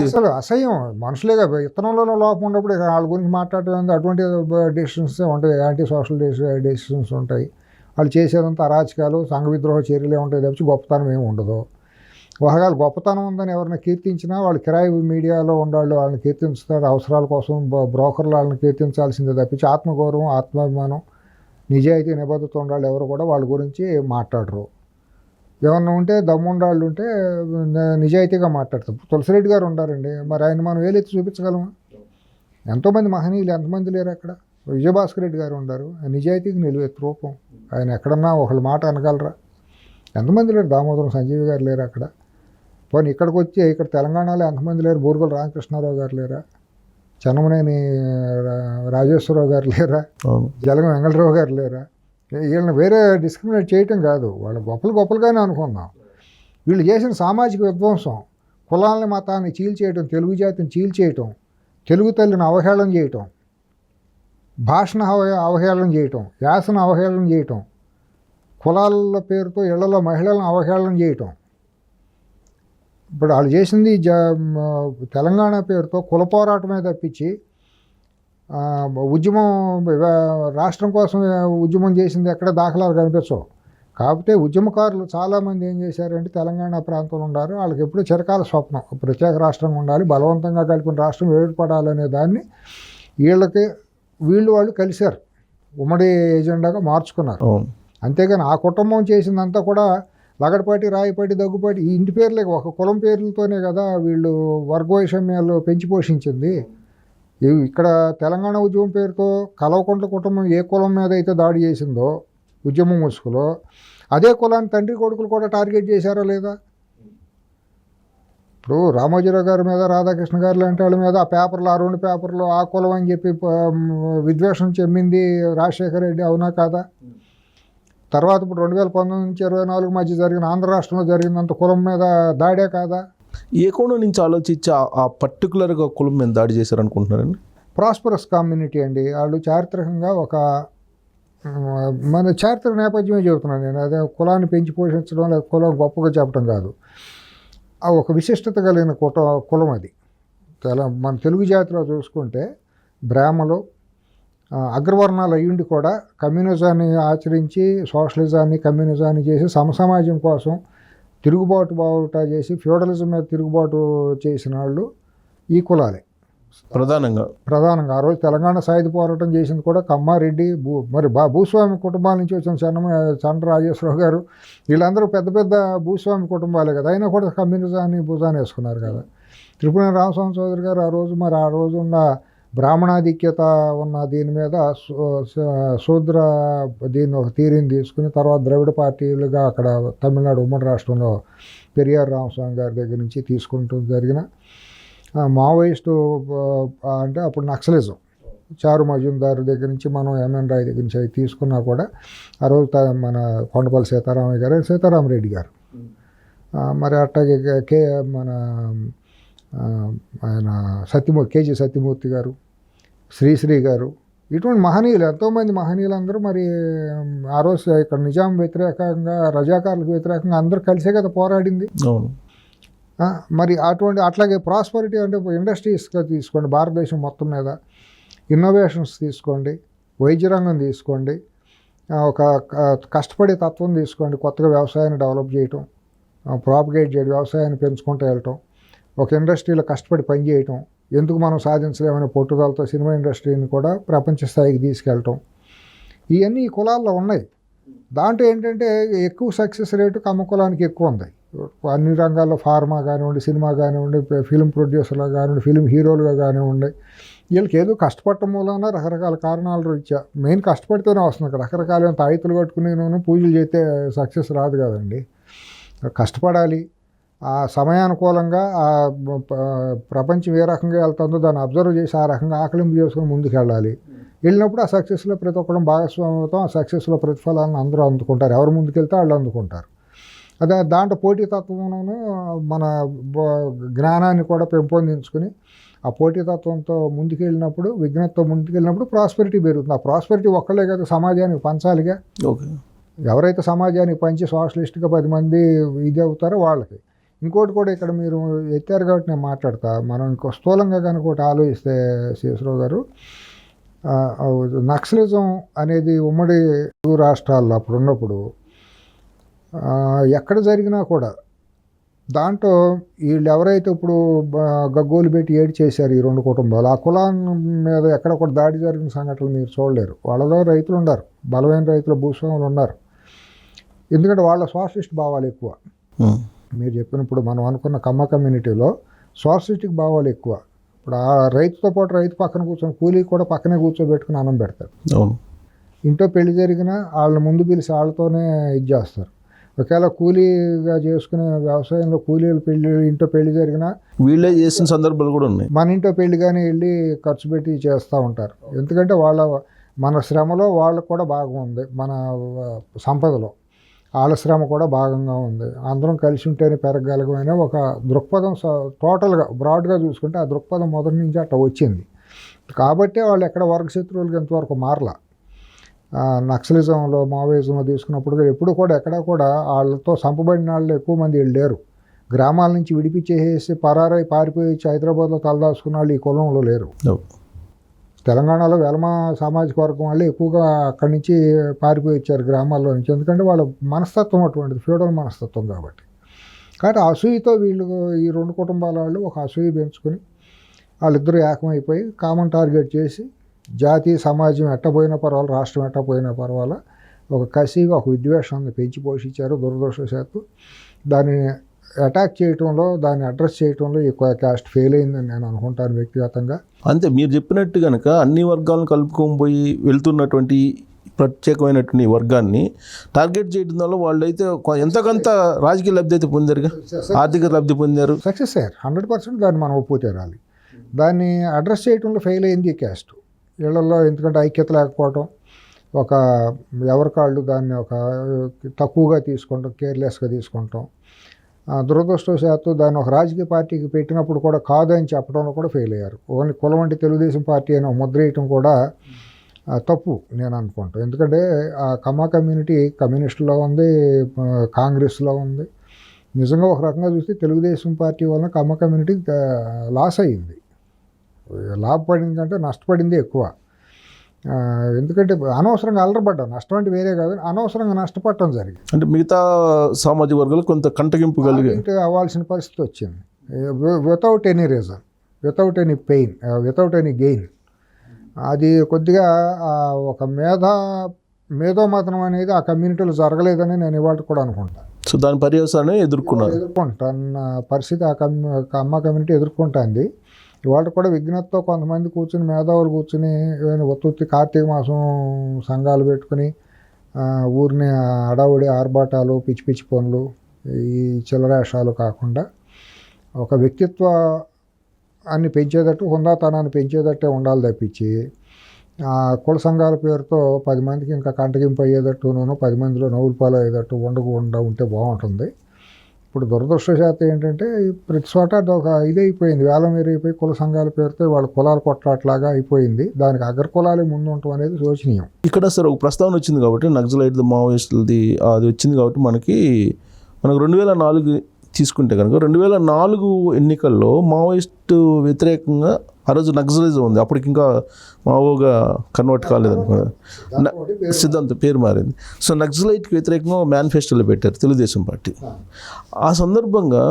అసలు అసహ్యం. మనుషులేగా ఇత్తనంలోనే లోపం ఉన్నప్పుడు వాళ్ళ గురించి మాట్లాడటం అటువంటి డెసిషన్స్ ఉంటాయి, యాంటీ సోషల్ డెసిషన్స్ ఉంటాయి. వాళ్ళు చేసేదంతా అరాచకాలు, సంఘ విద్రోహ చర్యలే ఉంటాయి తప్పించి గొప్పతనం ఏమి ఉండదు. ఒకవేళ గొప్పతనం ఉందని ఎవరిని కీర్తించినా వాళ్ళు కిరాయి మీడియాలో ఉండాలి, వాళ్ళని కీర్తించుతారు. అవసరాల కోసం బ్రోకర్లు వాళ్ళని కీర్తించాల్సిందే తప్పించి ఆత్మగౌరవం, ఆత్మాభిమానం, నిజాయితీ, నిబద్ధత ఉండాలి ఎవరు కూడా వాళ్ళ గురించి మాట్లాడరు. ఏమన్నా ఉంటే దమ్ముండాళ్ళు ఉంటే నిజాయితీగా మాట్లాడతారు. తులసిరెడ్డి గారు ఉండారండి, మరి ఆయన మనం వేలెత్తి చూపించగలమా? ఎంతోమంది మహనీయులు ఎంతమంది లేరు అక్కడ. విజయభాస్కర్ రెడ్డి గారు ఉన్నారు, నిజాయితీకి నిలువెత్తు రూపం. ఆయన ఎక్కడన్నా ఒకళ్ళ మాట అనగలరా? ఎంతమంది లేరు? దామోదరం సంజీవి గారు లేరు అక్కడ. పోనీ ఇక్కడికి వచ్చి ఇక్కడ తెలంగాణలో ఎంతమంది లేరు? బూరుగుల రామకృష్ణారావు గారు లేరా? చెన్నమనేని రాజేశ్వరరావు గారు లేరా? జలగం వెంగళరావు గారు లేరా? వీళ్ళని వేరే డిస్క్రిమినేట్ చేయటం కాదు, వాళ్ళ గొప్పలుగానే అనుకుందాం. వీళ్ళు చేసిన సామాజిక విధ్వంసం, కులాలని మతాన్ని చీల్చేయటం, తెలుగు జాతిని చీల్చేయటం, తెలుగు తల్లిని అవహేళన చేయటం, భాషను అవహేళన చేయటం, యాసను అవహేళన చేయటం, కులాల పేరుతో ఇళ్లలో మహిళలను అవహేళన చేయటం. ఇప్పుడు వాళ్ళు చేసింది తెలంగాణ పేరుతో కుల పోరాటమే తప్పించి ఉద్యమం, రాష్ట్రం కోసం ఉద్యమం చేసింది ఎక్కడ దాఖలాలు కనిపించవు. కాకపోతే ఉద్యమకారులు చాలామంది ఏం చేశారంటే తెలంగాణ ప్రాంతంలో ఉన్నారు, వాళ్ళకి ఎప్పుడూ చిరకాల స్వప్నం ప్రత్యేక రాష్ట్రంగా ఉండాలి, బలవంతంగా కలిపిన రాష్ట్రం ఏర్పడాలనే దాన్ని వాళ్ళు కలిశారు, ఉమ్మడి ఎజెండాగా మార్చుకున్నారు. అంతేగాని ఆ కుటుంబం చేసిందంతా కూడా లగడపాటి, రాయపాటి, దగ్గుపాటి ఈ ఇంటి పేర్లే, ఒక కులం పేర్లతోనే కదా వీళ్ళు వర్గవైషమ్యాలు పెంచి పోషించింది. ఇక్కడ తెలంగాణ ఉద్యమం పేరుతో కల్వకుంట్ల కుటుంబం ఏ కులం మీద అయితే దాడి చేసిందో ఉద్యమం ముసుగులో, అదే కులాన్ని తండ్రి కొడుకులు కూడా టార్గెట్ చేశారా లేదా? ఇప్పుడు రామోజీరావు గారి మీద, రాధాకృష్ణ గారు లాంటి వాళ్ళ మీద ఆ పేపర్లు, ఆ 2 పేపర్లు ఆ కులం అని చెప్పి విద్వేషం చెమ్మింది రాజశేఖర రెడ్డి, అవునా కాదా? తర్వాత ఇప్పుడు 2019 నుంచి 24 మధ్య జరిగిన ఆంధ్ర రాష్ట్రంలో జరిగినంత కులం మీద దాడే కాదా? ఏ కోణం నుంచి ఆలోచించి ఆ పర్టికులర్గా కులం మీద దాడి చేశారనుకుంటున్నారండి? ప్రాస్పరస్ కమ్యూనిటీ అండి. వాళ్ళు చారిత్రకంగా ఒక మన చారిత్రక నేపథ్యమే చెబుతున్నాను నేను. అదే కులాన్ని పెంచి పోషించడం లేదా కులం గొప్పగా చెప్పడం కాదు. ఆ ఒక విశిష్టత కలిగిన కులం అది. మన తెలుగు జాతిలో చూసుకుంటే బ్రాహ్మలు, అగ్రవర్ణాలు అయ్యుండి కూడా కమ్యూనిజాన్ని ఆచరించి సోషలిజాన్ని, కమ్యూనిజాన్ని చేసి సమసమాజం కోసం తిరుగుబాటు చేసి ఫ్యూడలిజం మీద తిరుగుబాటు చేసిన వాళ్ళు ఈ కులాలే ప్రధానంగా. ఆ రోజు తెలంగాణ సాయుధ పోరాటం చేసింది కూడా కమ్మారెడ్డి, భూస్వామి కుటుంబాల నుంచి వచ్చిన చండ్ర రాజేశ్వరరావు గారు, వీళ్ళందరూ పెద్ద పెద్ద భూస్వామి కుటుంబాలే కదా. అయినా కూడా కమ్యూనిజాన్ని భుజాన్ని వేసుకున్నారు కదా. త్రిపురనేని రామస్వామి చౌదరి గారు ఆ రోజు ఉన్న బ్రాహ్మణాధిక్యత ఉన్న దీని మీద శూద్ర దీన్ని ఒక థీరీని తీసుకుని తర్వాత ద్రవిడ పార్టీలుగా అక్కడ తమిళనాడు ఉమ్మడి రాష్ట్రంలో పెరియార్ రామస్వామి గారి దగ్గర నుంచి తీసుకుంటూ జరిగిన మావోయిస్టు అంటే అప్పుడు నక్సలిజం, చారు మజుందార్ దగ్గర నుంచి మనం ఎంఎన్ రాయ్ దగ్గర నుంచి అవి తీసుకున్నా కూడా ఆ రోజు మన కొండపల్లి సీతారామరెడ్డి గారు, మరి అట్లాగే మన ఆయన కేజీ సత్యమూర్తి గారు, శ్రీశ్రీ గారు, ఇటువంటి మహనీయులు ఎంతోమంది మహనీయులు అందరూ మరి ఆ రోజు ఇక్కడ నిజాం వ్యతిరేకంగా, రజాకారులకు వ్యతిరేకంగా అందరూ కలిసే కదా పోరాడింది. మరి అట్లాగే ప్రాస్పరిటీ అంటే ఇండస్ట్రీస్గా తీసుకోండి, భారతదేశం మొత్తం మీద ఇన్నోవేషన్స్ తీసుకోండి, వైద్య రంగం తీసుకోండి, ఒక కష్టపడే తత్వం తీసుకోండి, కొత్తగా వ్యవసాయాన్ని డెవలప్ చేయటం, ప్రాపగేట్ చేయడం, వ్యవసాయాన్ని పెంచుకుంటూ వెళ్ళటం, ఒక ఇండస్ట్రీలో కష్టపడి పనిచేయటం, ఎందుకు మనం సాధించలేమనే పట్టుదలతో సినిమా ఇండస్ట్రీని కూడా ప్రపంచ స్థాయికి తీసుకెళ్ళటం, ఇవన్నీ ఈ కులాల్లో ఉన్నాయి. దాంట్లో ఏంటంటే ఎక్కువ సక్సెస్ రేటు కమ్మ కులానికి ఎక్కువ ఉంది. అన్ని రంగాల్లో ఫార్మా కానివ్వండి, సినిమా కానివ్వండి, ఫిలిం ప్రొడ్యూసర్లు కానివ్వండి, ఫిలిం హీరోలుగా కానివ్వండి, వీళ్ళకి ఏదో కష్టపడటం మూలన రకరకాల కారణాలు రీత్యా, మెయిన్ కష్టపడితేనే వస్తుంది. ఇక్కడ రకరకాల తాయితులు కట్టుకుని పూజలు చేస్తే సక్సెస్ రాదు కదండి. కష్టపడాలి, ఆ సమయానుకూలంగా ఆ ప్రపంచం ఏ రకంగా వెళ్తుందో దాన్ని అబ్జర్వ్ చేసి ఆ రకంగా ఆకలింపు చేసుకుని ముందుకు వెళ్ళాలి. వెళ్ళినప్పుడు ఆ సక్సెస్లో ప్రతి ఒక్కరు భాగస్వామ్యం అవుతాం. ఆ సక్సెస్లో ప్రతిఫలాలను అందరూ అందుకుంటారు. ఎవరు ముందుకెళ్తే వాళ్ళు అందుకుంటారు. అదే దాంట్లో పోటీతత్వమును మన జ్ఞానాన్ని కూడా పెంపొందించుకుని ఆ పోటీతత్వంతో ముందుకెళ్ళినప్పుడు, విజ్ఞతతో ముందుకెళ్ళినప్పుడు ప్రాస్పెరిటీ పెరుగుతుంది. ఆ ప్రాస్పెరిటీ ఒక్కళ్ళే కదా, సమాజానికి పంచాలిగా. ఎవరైతే సమాజానికి పంచి సోషలిస్ట్గా 10 మంది ఇది అవుతారో వాళ్ళకి. ఇంకోటి కూడా ఇక్కడ మీరు ఎత్తారు కాబట్టి నేను మాట్లాడతా. మనం ఇంకో స్థూలంగా కనుక ఒకటి ఆలోచిస్తే శేషరావు గారు, నక్సలిజం అనేది ఉమ్మడి రాష్ట్రాల్లో అప్పుడు ఉన్నప్పుడు ఎక్కడ జరిగినా కూడా దాంట్లో వీళ్ళు ఎవరైతే ఇప్పుడు గగ్గోలు పెట్టి ఏడు చేశారు ఈ 2 కుటుంబాలు, ఆ కులాన్ని మీద ఎక్కడ కూడా దాడి జరిగిన సంఘటనలు మీరు చూడలేరు. వాళ్ళలో రైతులు ఉన్నారు, బలమైన రైతులు, భూస్వాములు ఉన్నారు. ఎందుకంటే వాళ్ళ సోషలిస్ట్ భావాలు ఎక్కువ. మీరు చెప్పినప్పుడు మనం అనుకున్న కమ్మ కమ్యూనిటీలో సోషలిస్టిక్ భావాలు ఎక్కువ. ఇప్పుడు ఆ రైతుతో పాటు రైతు పక్కన కూర్చొని కూలీ కూడా పక్కనే కూర్చోబెట్టుకుని అన్నం పెడతారు. ఇంట్లో పెళ్లి జరిగినా వాళ్ళని ముందు పిలిచి వాళ్ళతోనే ఇది చేస్తారు. ఒకవేళ కూలీగా చేసుకునే వ్యవసాయంలో కూలీలు ఇంట్లో పెళ్లి జరిగినా వీళ్ళే చేసిన సందర్భాలు కూడా ఉన్నాయి. మన ఇంట్లో పెళ్లి కానీ వెళ్ళి ఖర్చు పెట్టి చేస్తూ ఉంటారు. ఎందుకంటే మన శ్రమలో వాళ్ళకు కూడా భాగం ఉంది, మన సంపదలో వాళ్ళ శ్రమ కూడా భాగంగా ఉంది. అందరం కలిసి ఉంటేనే పెరగగలగమైన ఒక దృక్పథం టోటల్గా బ్రాడ్గా చూసుకుంటే ఆ దృక్పథం మొదటి నుంచి అట్లా వచ్చింది. కాబట్టి వాళ్ళు ఎక్కడ వర్గశత్రువులకి ఎంతవరకు మారలా. నక్సలిజంలో, మావోయిజంలో తీసుకున్నప్పుడు ఎప్పుడు కూడా ఎక్కడ కూడా వాళ్ళతో చంపబడిన వాళ్ళు ఎక్కువ మంది లేరు. గ్రామాల నుంచి విడిపించేసి పారిపోయి హైదరాబాద్లో తలదాచుకున్న వాళ్ళు ఈ కులంలో లేరు. తెలంగాణలో వెలమ సామాజిక వర్గం వాళ్ళు ఎక్కువగా అక్కడి నుంచి పారిపోయి వచ్చారు గ్రామాల్లో నుంచి. ఎందుకంటే వాళ్ళ మనస్తత్వం అటువంటిది, ఫ్యూడల్ మనస్తత్వం కాబట్టి. అసూయతో వీళ్ళు ఈ 2 కుటుంబాల వాళ్ళు ఒక అసూయ పెంచుకొని వాళ్ళిద్దరూ ఏకమైపోయి కామన్ టార్గెట్ చేసి జాతీయ సమాజం ఎట్టపోయినా పర్వాలేదు, రాష్ట్రం ఎట్టపోయినా పర్వాలా ఒక కసిగా ఒక విద్వేషాన్ని పెంచి పోషించారు. దురదృష్టవశాత్తు దాన్ని అటాక్ చేయటంలో, దాన్ని అడ్రస్ చేయటంలో ఎక్కువ క్యాస్ట్ ఫెయిల్ అయిందని నేను అనుకుంటాను వ్యక్తిగతంగా. అంతే, మీరు చెప్పినట్టు కనుక అన్ని వర్గాలను కలుపుకొని పోయి వెళ్తున్నటువంటి ప్రత్యేకమైనటువంటి వర్గాన్ని టార్గెట్ చేయడం వల్ల వాళ్ళు అయితే ఎంతకంత రాజకీయ లబ్ధి అయితే పొందారుగా, ఆర్థిక లబ్ధి పొందారు. సక్సెస్ అయ్యారు 100%. దాన్ని మనం ఒప్పు తీరాలి. దాన్ని అడ్రస్ చేయడంలో ఫెయిల్ అయింది క్యాస్ట్ వీళ్ళల్లో. ఎందుకంటే ఐక్యత లేకపోవటం, ఒక ఎవరికాళ్ళు దాన్ని ఒక తక్కువగా తీసుకుంటాం, కేర్లెస్గా తీసుకుంటాం. దురదృష్టవశాత్తు దాన్ని ఒక రాజకీయ పార్టీకి పెట్టినప్పుడు కూడా కాదు అని చెప్పడంలో కూడా ఫెయిల్ అయ్యారు. ఓన్లీ కులం అంటే తెలుగుదేశం పార్టీ అని ముద్ర వేయటం కూడా తప్పు నేను అనుకుంటాను. ఎందుకంటే ఆ కమ్మ కమ్యూనిటీ కమ్యూనిస్టులో ఉంది, కాంగ్రెస్లో ఉంది. నిజంగా ఒక రకంగా చూస్తే తెలుగుదేశం పార్టీ వలన కమ్మ కమ్యూనిటీ లాస్ అయ్యింది. లాభపడింది కంటే నష్టపడింది ఎక్కువ. ఎందుకంటే అనవసరంగా అలరపడ్డాం. నష్టం అంటే వేరే కాదు, అనవసరంగా నష్టపడటం జరిగింది. అంటే మిగతా సామాజిక వర్గాలు కొంత కంటగింపు కలిగి అవ్వాల్సిన పరిస్థితి వచ్చింది. Without any reason, without any pain, without any gain. అది కొద్దిగా ఒక మేధోమతనం అనేది ఆ కమ్యూనిటీలో జరగలేదని నేను ఇవాళ కూడా అనుకుంటాను. సో దాని పర్యవసానం ఎదుర్కొంటాన్న పరిస్థితి ఆ కమ్మ కమ్యూనిటీ ఎదుర్కొంటుంది. ఇవాళ కూడా విఘ్నతతో కొంతమంది కూర్చుని, మేధావులు కూర్చుని ఒత్తుత్తి కార్తీక మాసం సంఘాలు పెట్టుకుని ఊరిని అడావుడి ఆర్భాటాలు, పిచ్చి పిచ్చి పనులు, ఈ చిల్లరేషాలు కాకుండా ఒక వ్యక్తిత్వాన్ని పెంచేటట్టు, హుందాతనాన్ని పెంచేటట్టే ఉండాలి తప్పించి ఆ కుల సంఘాల పేరుతో 10 మందికి ఇంకా కంటగింపు అయ్యేటట్టును, 10 మందిలో నవ్వులు పాలు అయ్యేటట్టు ఉండకుండా ఉంటే బాగుంటుంది. ఇప్పుడు దురదృష్టశాతం ఏంటంటే ప్రతి చోట ఒక ఇదైపోయింది, వేలం అయిపోయి కుల సంఘాల పేరుతో వాళ్ళ కులాలు కొట్లాట్లాగా అయిపోయింది. దానికి అగ్ర కులాలే ముందు ఉండటం అనేది శోచనీయం. ఇక్కడ సార్ ఒక ప్రస్తావన వచ్చింది కాబట్టి, నక్సలైట్ మావోయిస్టులది అది వచ్చింది కాబట్టి మనకు 2004 తీసుకుంటే కనుక 2004 ఎన్నికల్లో మావోయిస్టు వ్యతిరేకంగా ఆ రోజు నక్సలిజం ఉంది. అప్పటికి ఇంకా మావోగా కన్వర్ట్ కాలేదనుకో, సిద్ధాంతం పేరు మారింది. సో నక్సలైట్కి వ్యతిరేకంగా మేనిఫెస్టోలో పెట్టారు తెలుగుదేశం పార్టీ. ఆ సందర్భంగా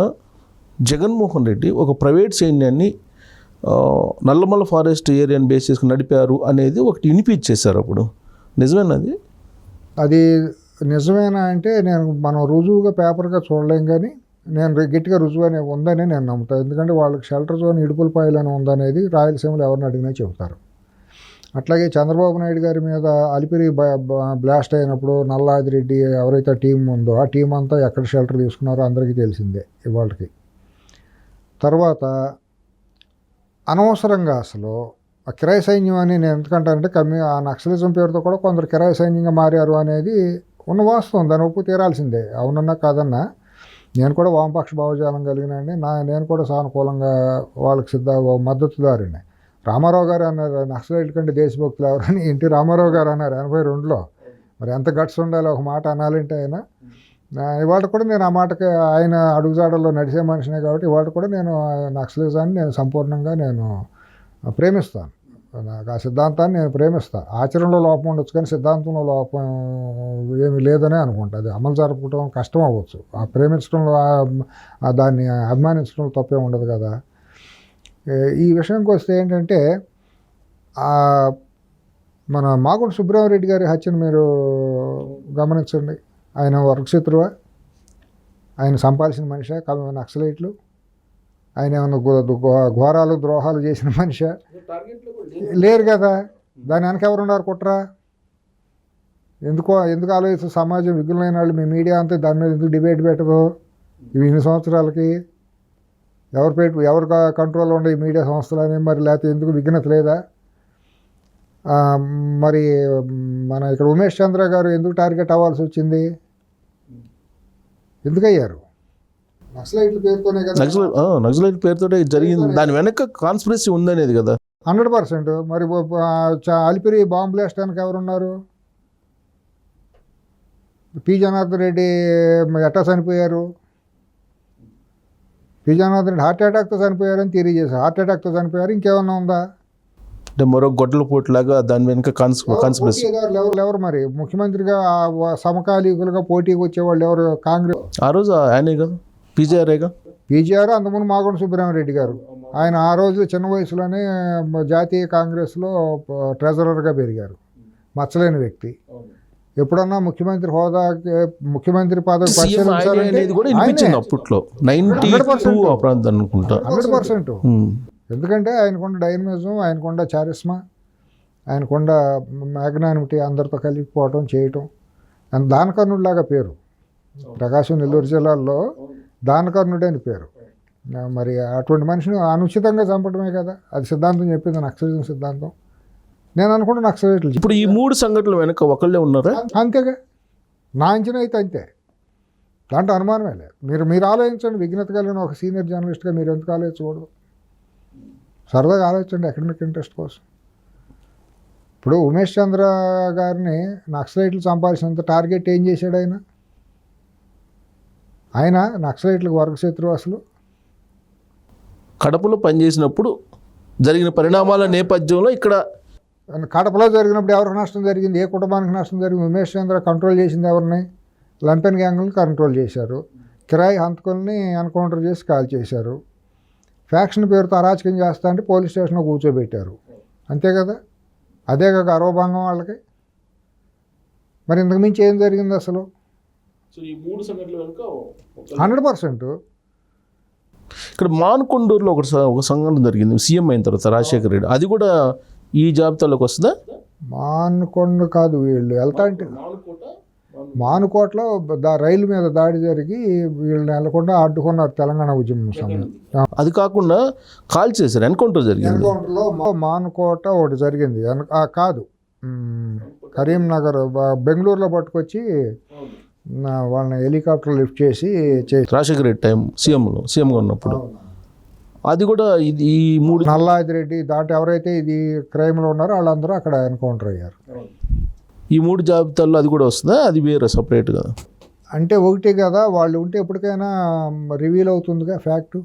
జగన్మోహన్ రెడ్డి ఒక ప్రైవేట్ సైన్యాన్ని నల్లమల్ల ఫారెస్ట్ ఏరియాని బేస్ చేసుకుని నడిపారు అనేది ఒకటి వినిపించేశారు. అప్పుడు నిజమేనది? అది నిజమేనా అంటే మనం రుజువుగా పేపర్గా చూడలేం, కానీ నేను గట్టిగా రుజువు అనే ఉందని నేను నమ్ముతాను. ఎందుకంటే వాళ్ళకి షెల్టర్ జోన్ ఇడుపులపాయలు అని ఉందనేది రాయలసీమలో ఎవరిని అడిగినా చెబుతారు. అట్లాగే చంద్రబాబు నాయుడు గారి మీద అలిపిరి బ్లాస్ట్ అయినప్పుడు నల్లాదిరెడ్డి ఎవరైతే టీం ఉందో ఆ టీం అంతా ఎక్కడ షెల్టర్ తీసుకున్నారో అందరికీ తెలిసిందే ఇవాళకి. తర్వాత అనవసరంగా అసలు ఆ కిరాయి సైన్యం అని నేను ఎందుకంటానంటే ఆ నక్సలిజం పేరుతో కూడా కొందరు కిరాయి సైన్యంగా మారారు అనేది ఉన్న వాస్తవం, దాన్ని ఒప్పు తీరాల్సిందే. అవునన్నా కాదన్నా నేను కూడా వామపక్ష భావజాలం కలిగినండి. నేను కూడా సానుకూలంగా వాళ్ళకి మద్దతుదారుని. రామారావు గారు అన్నారు నక్సలైట్ కంటే దేశభక్తులు ఎవరని. ఎన్టీ రామారావు గారు అన్నారు 82లో. మరి ఎంత గట్స్ ఉండాలి ఒక మాట అనాలంటే ఆయన. ఇవాళ కూడా నేను ఆ మాటకి ఆయన అడుగుజాడల్లో నడిచే మనిషినే కాబట్టి ఇవాళ కూడా నేను నక్సలిజాన్ని నేను సంపూర్ణంగా నేను ప్రేమిస్తాను. నాకు ఆ సిద్ధాంతాన్ని నేను ప్రేమిస్తాను. ఆచరణలో లోపం ఉండొచ్చు కానీ సిద్ధాంతంలో లోపం ఏమీ లేదనే అనుకుంటా. అది అమలు జరపడం కష్టం అవ్వచ్చు, ఆ ప్రేమించడంలో దాన్ని అభిమానించడంలో తప్పే ఉండదు కదా. ఈ విషయంకి వస్తే ఏంటంటే మన మాగుంట సుబ్రహ్మరెడ్డి గారి హత్యను మీరు గమనించండి. ఆయన వర్గశత్రువా? ఆయన సంపాల్సిన మనిషా నక్సలైట్లు? ఆయన ఏమన్నా ఘోరాలు ద్రోహాలు చేసిన మనిషి లేరు కదా. దాని వెనక ఎవరు ఉన్నారు కుట్రా? ఎందుకు ఆలోచిస్తూ సమాజం విఘ్నులైన వాళ్ళు మీ మీడియా అంతా దాని మీద ఎందుకు డిబేట్ పెట్టదు? ఇవి ఇన్ని సంవత్సరాలకి ఎవరు కంట్రోల్లో ఉండే ఈ మీడియా సంస్థలు అని, మరి లేకపోతే ఎందుకు విఘ్నత లేదా? మరి మన ఇక్కడ ఉమేష్ చంద్ర గారు ఎందుకు టార్గెట్ అవ్వాల్సి వచ్చింది? ఎందుకయ్యారు? నక్సలైట్ల పేరుతోనే కదా. నక్సలైట్ పేరుతోనే జరిగింది. దాని వెనక కాన్స్పిరసీ ఉందనేది కదా 100%. మరి అలిపిరి బాంబు బ్లాస్ట్ వెనక ఎవరున్నారు? పి జనార్దన్ రెడ్డి ఎట్టా చనిపోయారు? పి జనార్దన్ రెడ్డి హార్ట్ అటాక్తో చనిపోయారని తెలియజేశారు. హార్ట్ అటాక్తో చనిపోయారు, ఇంకేమన్నా ఉందా? అంటే మరో గొడ్డల పోట్లాగా దాని వెనుక కాన్స్పిరసీ ఎవరు? మరి ముఖ్యమంత్రిగా సమకాలీకులుగా పోటీకి వచ్చేవాళ్ళు ఎవరు? కాంగ్రెస్. ఆ రోజు ఆయనే కదా, పీజీఆర్ అంతకుముందు మాగుంట సుబ్రహ్మరెడ్డి గారు. ఆయన ఆ రోజు చిన్న వయసులోనే జాతీయ కాంగ్రెస్లో ట్రెజరర్గా పెరిగారు. మచ్చలేని వ్యక్తి. ఎప్పుడన్నా ముఖ్యమంత్రి హోదాకి ముఖ్యమంత్రి పదవి అప్పట్లో 100%. ఎందుకంటే ఆయనకున్న డైనమిజం, ఆయనకున్న చారిస్మా, ఆయనకుండా మ్యాగ్నానిమిటీ, అందరితో కలిపిపోవటం చేయటం, ఆయన దానకర్ణుడిలాగా పేరు. ప్రకాశం నెల్లూరు జిల్లాల్లో దానకర్ణుడే అని పేరు. మరి అటువంటి మనిషిని అనుచితంగా చంపడమే కదా అది సిద్ధాంతం చెప్పింది, నక్సలిజం సిద్ధాంతం. నేను అనుకుంటా నక్సలైట్లు ఇప్పుడు ఈ 3 సంఘటనలు వెనక ఒకళ్ళే ఉన్నారా? అంతేగా, నా అంచనా అయితే అంతే, దాంట్లో అనుమానమే లేదు. మీరు ఆలోచించండి, విఘ్నత కలిగిన ఒక సీనియర్ జర్నలిస్ట్గా మీరు ఎందుకు ఆలోచించకూడదు? సరదాగా ఆలోచించండి ఎకడమిక్ ఇంట్రెస్ట్ కోసం. ఇప్పుడు ఉమేష్ చంద్ర గారిని నక్సలైట్లు చంపాల్సినంత టార్గెట్ ఏం చేశాడు ఆయన నక్సలైట్లకు వర్గశత్రువు. అసలు కడపలో పనిచేసినప్పుడు జరిగిన పరిణామాల నేపథ్యంలో ఇక్కడ కడపలో జరిగినప్పుడు ఎవరికి నష్టం జరిగింది, ఏ కుటుంబానికి నష్టం జరిగింది? ఉమేష్ చంద్ర కంట్రోల్ చేసింది ఎవరిని? లంపెన్ గ్యాంగుల్ని కంట్రోల్ చేశారు. కిరాయి హంతకుల్ని ఎన్కౌంటర్ చేసి కాల్ చేశారు. ఫ్యాక్షన్ పేరుతో అరాచకం చేస్తా అంటే పోలీస్ స్టేషన్లో కూర్చోబెట్టారు. అంతే కదా, అదే కాక గర్వభంగం వాళ్ళకి. మరి ఇంతకు మించి ఏం జరిగింది అసలు? 100%. ఇక్కడ మానుకొండూరులో ఒక సంఘటన జరిగింది సీఎం అయిన తర్వాత రాజశేఖర రెడ్డి, అది కూడా ఈ జాబితాలోకి వస్తుందా? మానుకొండ కాదు, వీళ్ళు వెళ్తా అంటే మానుకోటలో రైలు మీద దాడి జరిగి వీళ్ళని వెళ్లకుండా అడ్డుకున్నారు తెలంగాణ ఉద్యమం సమయం. అది కాకుండా కాల్ చేశారు, ఎన్కౌంటర్ జరిగింది. ఎన్కౌంటర్లో మానుకోట ఒకటి జరిగింది. కాదు, కరీంనగర్ బెంగళూరులో పట్టుకొచ్చి వాళ్ళని హెలికాప్టర్ లిఫ్ట్ చేసి రాజశేఖర రెడ్డి టైం సీఎంగా ఉన్నప్పుడు అది కూడా ఇది ఈ 3 నల్లాదిరెడ్డి దాంట్లో ఎవరైతే ఇది క్రైమ్లో ఉన్నారో వాళ్ళందరూ అక్కడ ఎన్కౌంటర్ అయ్యారు. ఈ 3 జాబితాల్లో అది కూడా వస్తుందా? అది వేరే సపరేట్గా అంటే ఒకటే కదా, వాళ్ళు ఉంటే ఎప్పటికైనా రివీల్ అవుతుందిగా ఫ్యాక్టు.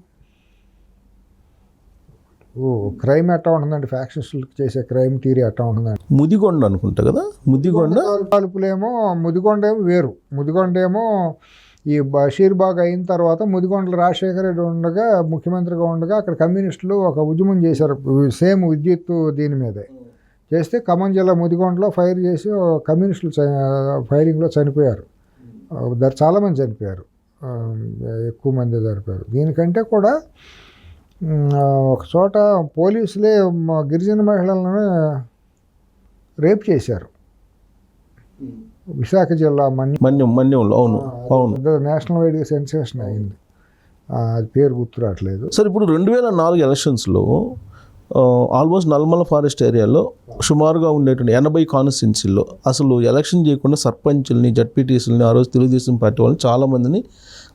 క్రైమ్ ఎట్టా ఉంటుందండి, ఫ్యాక్షన్స్కి చేసే క్రైమ్ థియరీ ఎట్టా ఉంటుందండి. ముదిగొండ అనుకుంటా కదా, ముదిగొండ కాల్పులేమో ముదిగొండ ఏమో వేరు. ముదిగొండ ఏమో ఈ బషీర్బాగ్ అయిన తర్వాత ముదిగొండలు రాజశేఖర రెడ్డి ఉండగా ముఖ్యమంత్రిగా ఉండగా అక్కడ కమ్యూనిస్టులు ఒక ఉద్యమం చేశారు, సేమ్ విద్యుత్ దీని మీదే చేస్తే ఖమ్మం జిల్లా ముదిగొండలో ఫైర్ చేసి కమ్యూనిస్టులు ఫైరింగ్లో చనిపోయారు. చాలామంది చనిపోయారు, ఎక్కువ మంది చనిపోయారు. దీనికంటే కూడా ఒక చోట పోలీసులే గిరిజన మహిళలను రేప్ చేశారు, విశాఖ జిల్లా మన్యంలో. అవును అవును, నేషనల్ వైడ్గా సెన్సేషన్ అయింది, అది పేరు గుర్తు రావట్లేదు. సార్ ఇప్పుడు 2004 ఎలక్షన్స్లో ఆల్మోస్ట్ నల్మల ఫారెస్ట్ ఏరియాలో సుమారుగా ఉండేటువంటి 80 కాన్స్టిట్యున్సీల్లో అసలు ఎలక్షన్ చేయకుండా సర్పంచుల్ని, జడ్పీటీసీలని ఆ రోజు తెలుగుదేశం పార్టీ వాళ్ళని చాలామందిని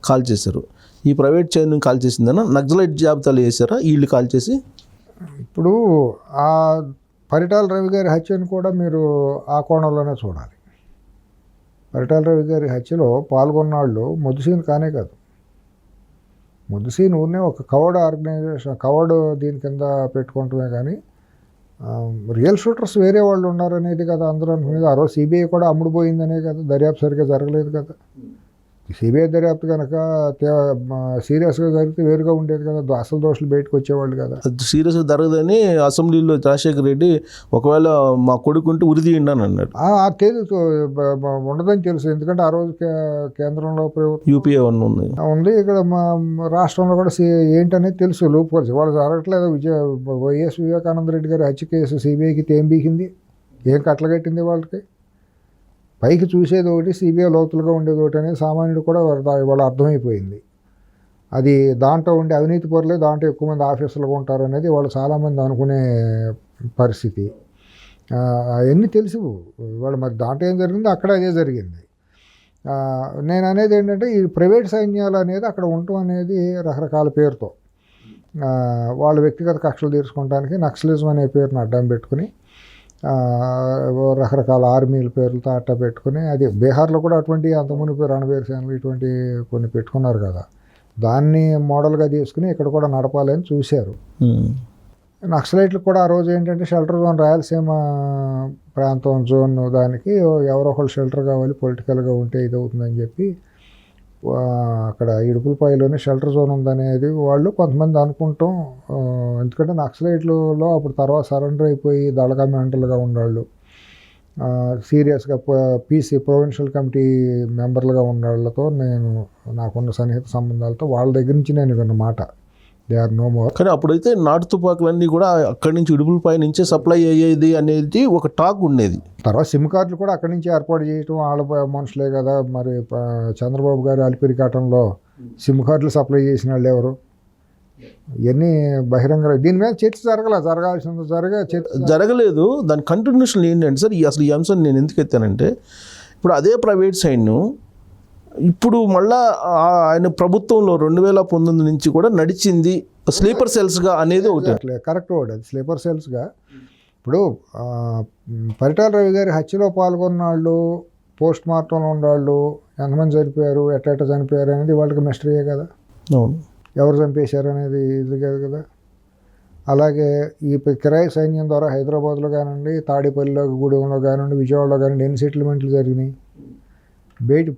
కాల్ చేశారు. ఈ ప్రైవేట్ చైన్ కాల్ చేసిందన్నా నక్సలైట్ జాబితాలు వేశారా వీళ్ళు కాల్ చేసి? ఇప్పుడు ఆ పరిటాల రవి గారి హత్యను కూడా మీరు ఆ కోణంలోనే చూడాలి. పరిటాల రవి గారి హత్యలో పాల్గొన్న వాళ్ళు ముద్దుసీన్ కానే కాదు. ముద్దుసీన్ ఊరినే ఒక కవర్డ్ ఆర్గనైజేషన్, కవర్డ్ దీని కింద పెట్టుకుంటమే కానీ రియల్ షూటర్స్ వేరే వాళ్ళు ఉన్నారనేది కదా అందరూ అనుకునేది. ఆ రోజు సిబిఐ కూడా అమ్ముడుపోయిందనే కదా, దర్యాప్తు సరిగ్గా జరగలేదు కదా. సిబిఐ దర్యాప్తు కనుక సీరియస్గా జరిగితే వేరుగా ఉండేది కదా, అసలు దోషులు బయటకు వచ్చేవాళ్ళు కదా. సీరియస్గా జరగదని అసెంబ్లీలో రాజశేఖర రెడ్డి ఒకవేళ మా కొడుకుంటే ఉరి తీయండి అని అన్నాడు. తెలుసు, ఉండదని తెలుసు, ఎందుకంటే ఆ రోజు కేంద్రంలో యూపీఏ ఉంది, ఇక్కడ మా రాష్ట్రంలో కూడా ఏంటనేది తెలుసు. లోపుకొలిసి వాళ్ళు జరగట్లేదు. వైఎస్ వివేకానంద రెడ్డి గారి హత్య కేసు సిబిఐకి ఏం బీకింది, ఏం కట్టలు వాళ్ళకి? పైకి చూసేది ఒకటి, సిబిఐ లోతులుగా ఉండేది ఒకటి అనేది సామాన్యుడు కూడా వాళ్ళు అర్థమైపోయింది. అది దాంట్లో ఉండే అవినీతి పరులే దాంట్లో ఎక్కువ మంది ఆఫీసర్లుగా ఉంటారు అనేది వాళ్ళు చాలామంది అనుకునే పరిస్థితి. అవన్నీ తెలుసు వాళ్ళు. మరి దాంట్లో ఏం జరిగిందో అక్కడ అదే జరిగింది. నేను అనేది ఏంటంటే ఈ ప్రైవేట్ సైన్యాలు అనేది అక్కడ ఉండటం అనేది రకరకాల పేరుతో వాళ్ళ వ్యక్తిగత కక్షలు తీర్చుకోవడానికి నక్సలిజం అనే పేరును అడ్డం పెట్టుకుని రకరకాల ఆర్మీల పేర్లతో అట్ట పెట్టుకుని, అది బీహార్లో కూడా అటువంటి అంతమునిపై రణబీర్ సేనలు ఇటువంటి కొన్ని పెట్టుకున్నారు కదా, దాన్ని మోడల్గా తీసుకుని ఇక్కడ కూడా నడపాలని చూశారు. నక్సలైట్లు కూడా ఆ రోజు ఏంటంటే షెల్టర్ జోన్, రాయలసీమ ప్రాంతం జోన్, దానికి ఎవరో ఒకళ్ళు షెల్టర్ కావాలి, పొలిటికల్గా ఉంటే ఇది అవుతుందని చెప్పి అక్కడ ఇడుపులపాయలోనే షెల్టర్ జోన్ ఉందనేది వాళ్ళు కొంతమంది అనుకుంటాం. ఎందుకంటే నక్సలైట్లలో అప్పుడు తర్వాత సరెండర్ అయిపోయి దళ కమాండర్లుగా ఉన్నవాళ్ళు, సీరియస్గా పీసీ ప్రొవిన్షియల్ కమిటీ మెంబర్లుగా ఉన్న వాళ్ళతో నాకున్న సన్నిహిత సంబంధాలతో వాళ్ళ దగ్గర నుంచి నేను విన్న మాట. They are no more. కానీ అప్పుడైతే నాటు తుపాకులన్నీ కూడా అక్కడి నుంచి ఇడుపులపై నుంచే సప్లై అయ్యేది అనేది ఒక టాక్ ఉండేది. తర్వాత సిమ్ కార్డులు కూడా అక్కడి నుంచి ఏర్పాటు చేయటం వాళ్ళ మనుషులే కదా. మరి చంద్రబాబు గారు అలిపిరికాటంలో సిమ్ కార్డులు సప్లై చేసిన వాళ్ళు ఎవరు? ఇవన్నీ బహిరంగ, దీని మీద చర్చ జరగాల్సింది జరగలేదు. దాని కంటిన్యూషన్ ఏంటంటే సార్, అసలు ఈ అంశం నేను ఎందుకు ఎత్తానంటే, ఇప్పుడు అదే ప్రైవేట్ సైడ్ను ఇప్పుడు మళ్ళా ఆయన ప్రభుత్వంలో 2019 నుంచి కూడా నడిచింది స్లీపర్ సెల్స్గా అనేది ఒకటి. కరెక్ట్ వర్డ్ అది, స్లీపర్ సెల్స్గా. ఇప్పుడు పరిటాల రవి గారి హత్యలో పాల్గొన్న వాళ్ళు, పోస్ట్ మార్టంలో ఉన్నవాళ్ళు ఎంతమంది చనిపోయారు, ఎట్ట చనిపోయారు అనేది వాళ్ళకి మిస్టరీయే కదా. అవును, ఎవరు చంపేశారు అనేది ఇది కాదు కదా. అలాగే ఈ కిరాయి సైన్యం ద్వారా హైదరాబాద్లో కానివ్వండి, తాడేపల్లిలో, గూడెంలో కానివ్వండి, విజయవాడలో కానివ్వండి ఎన్ని సెటిల్మెంట్లు జరిగినాయి.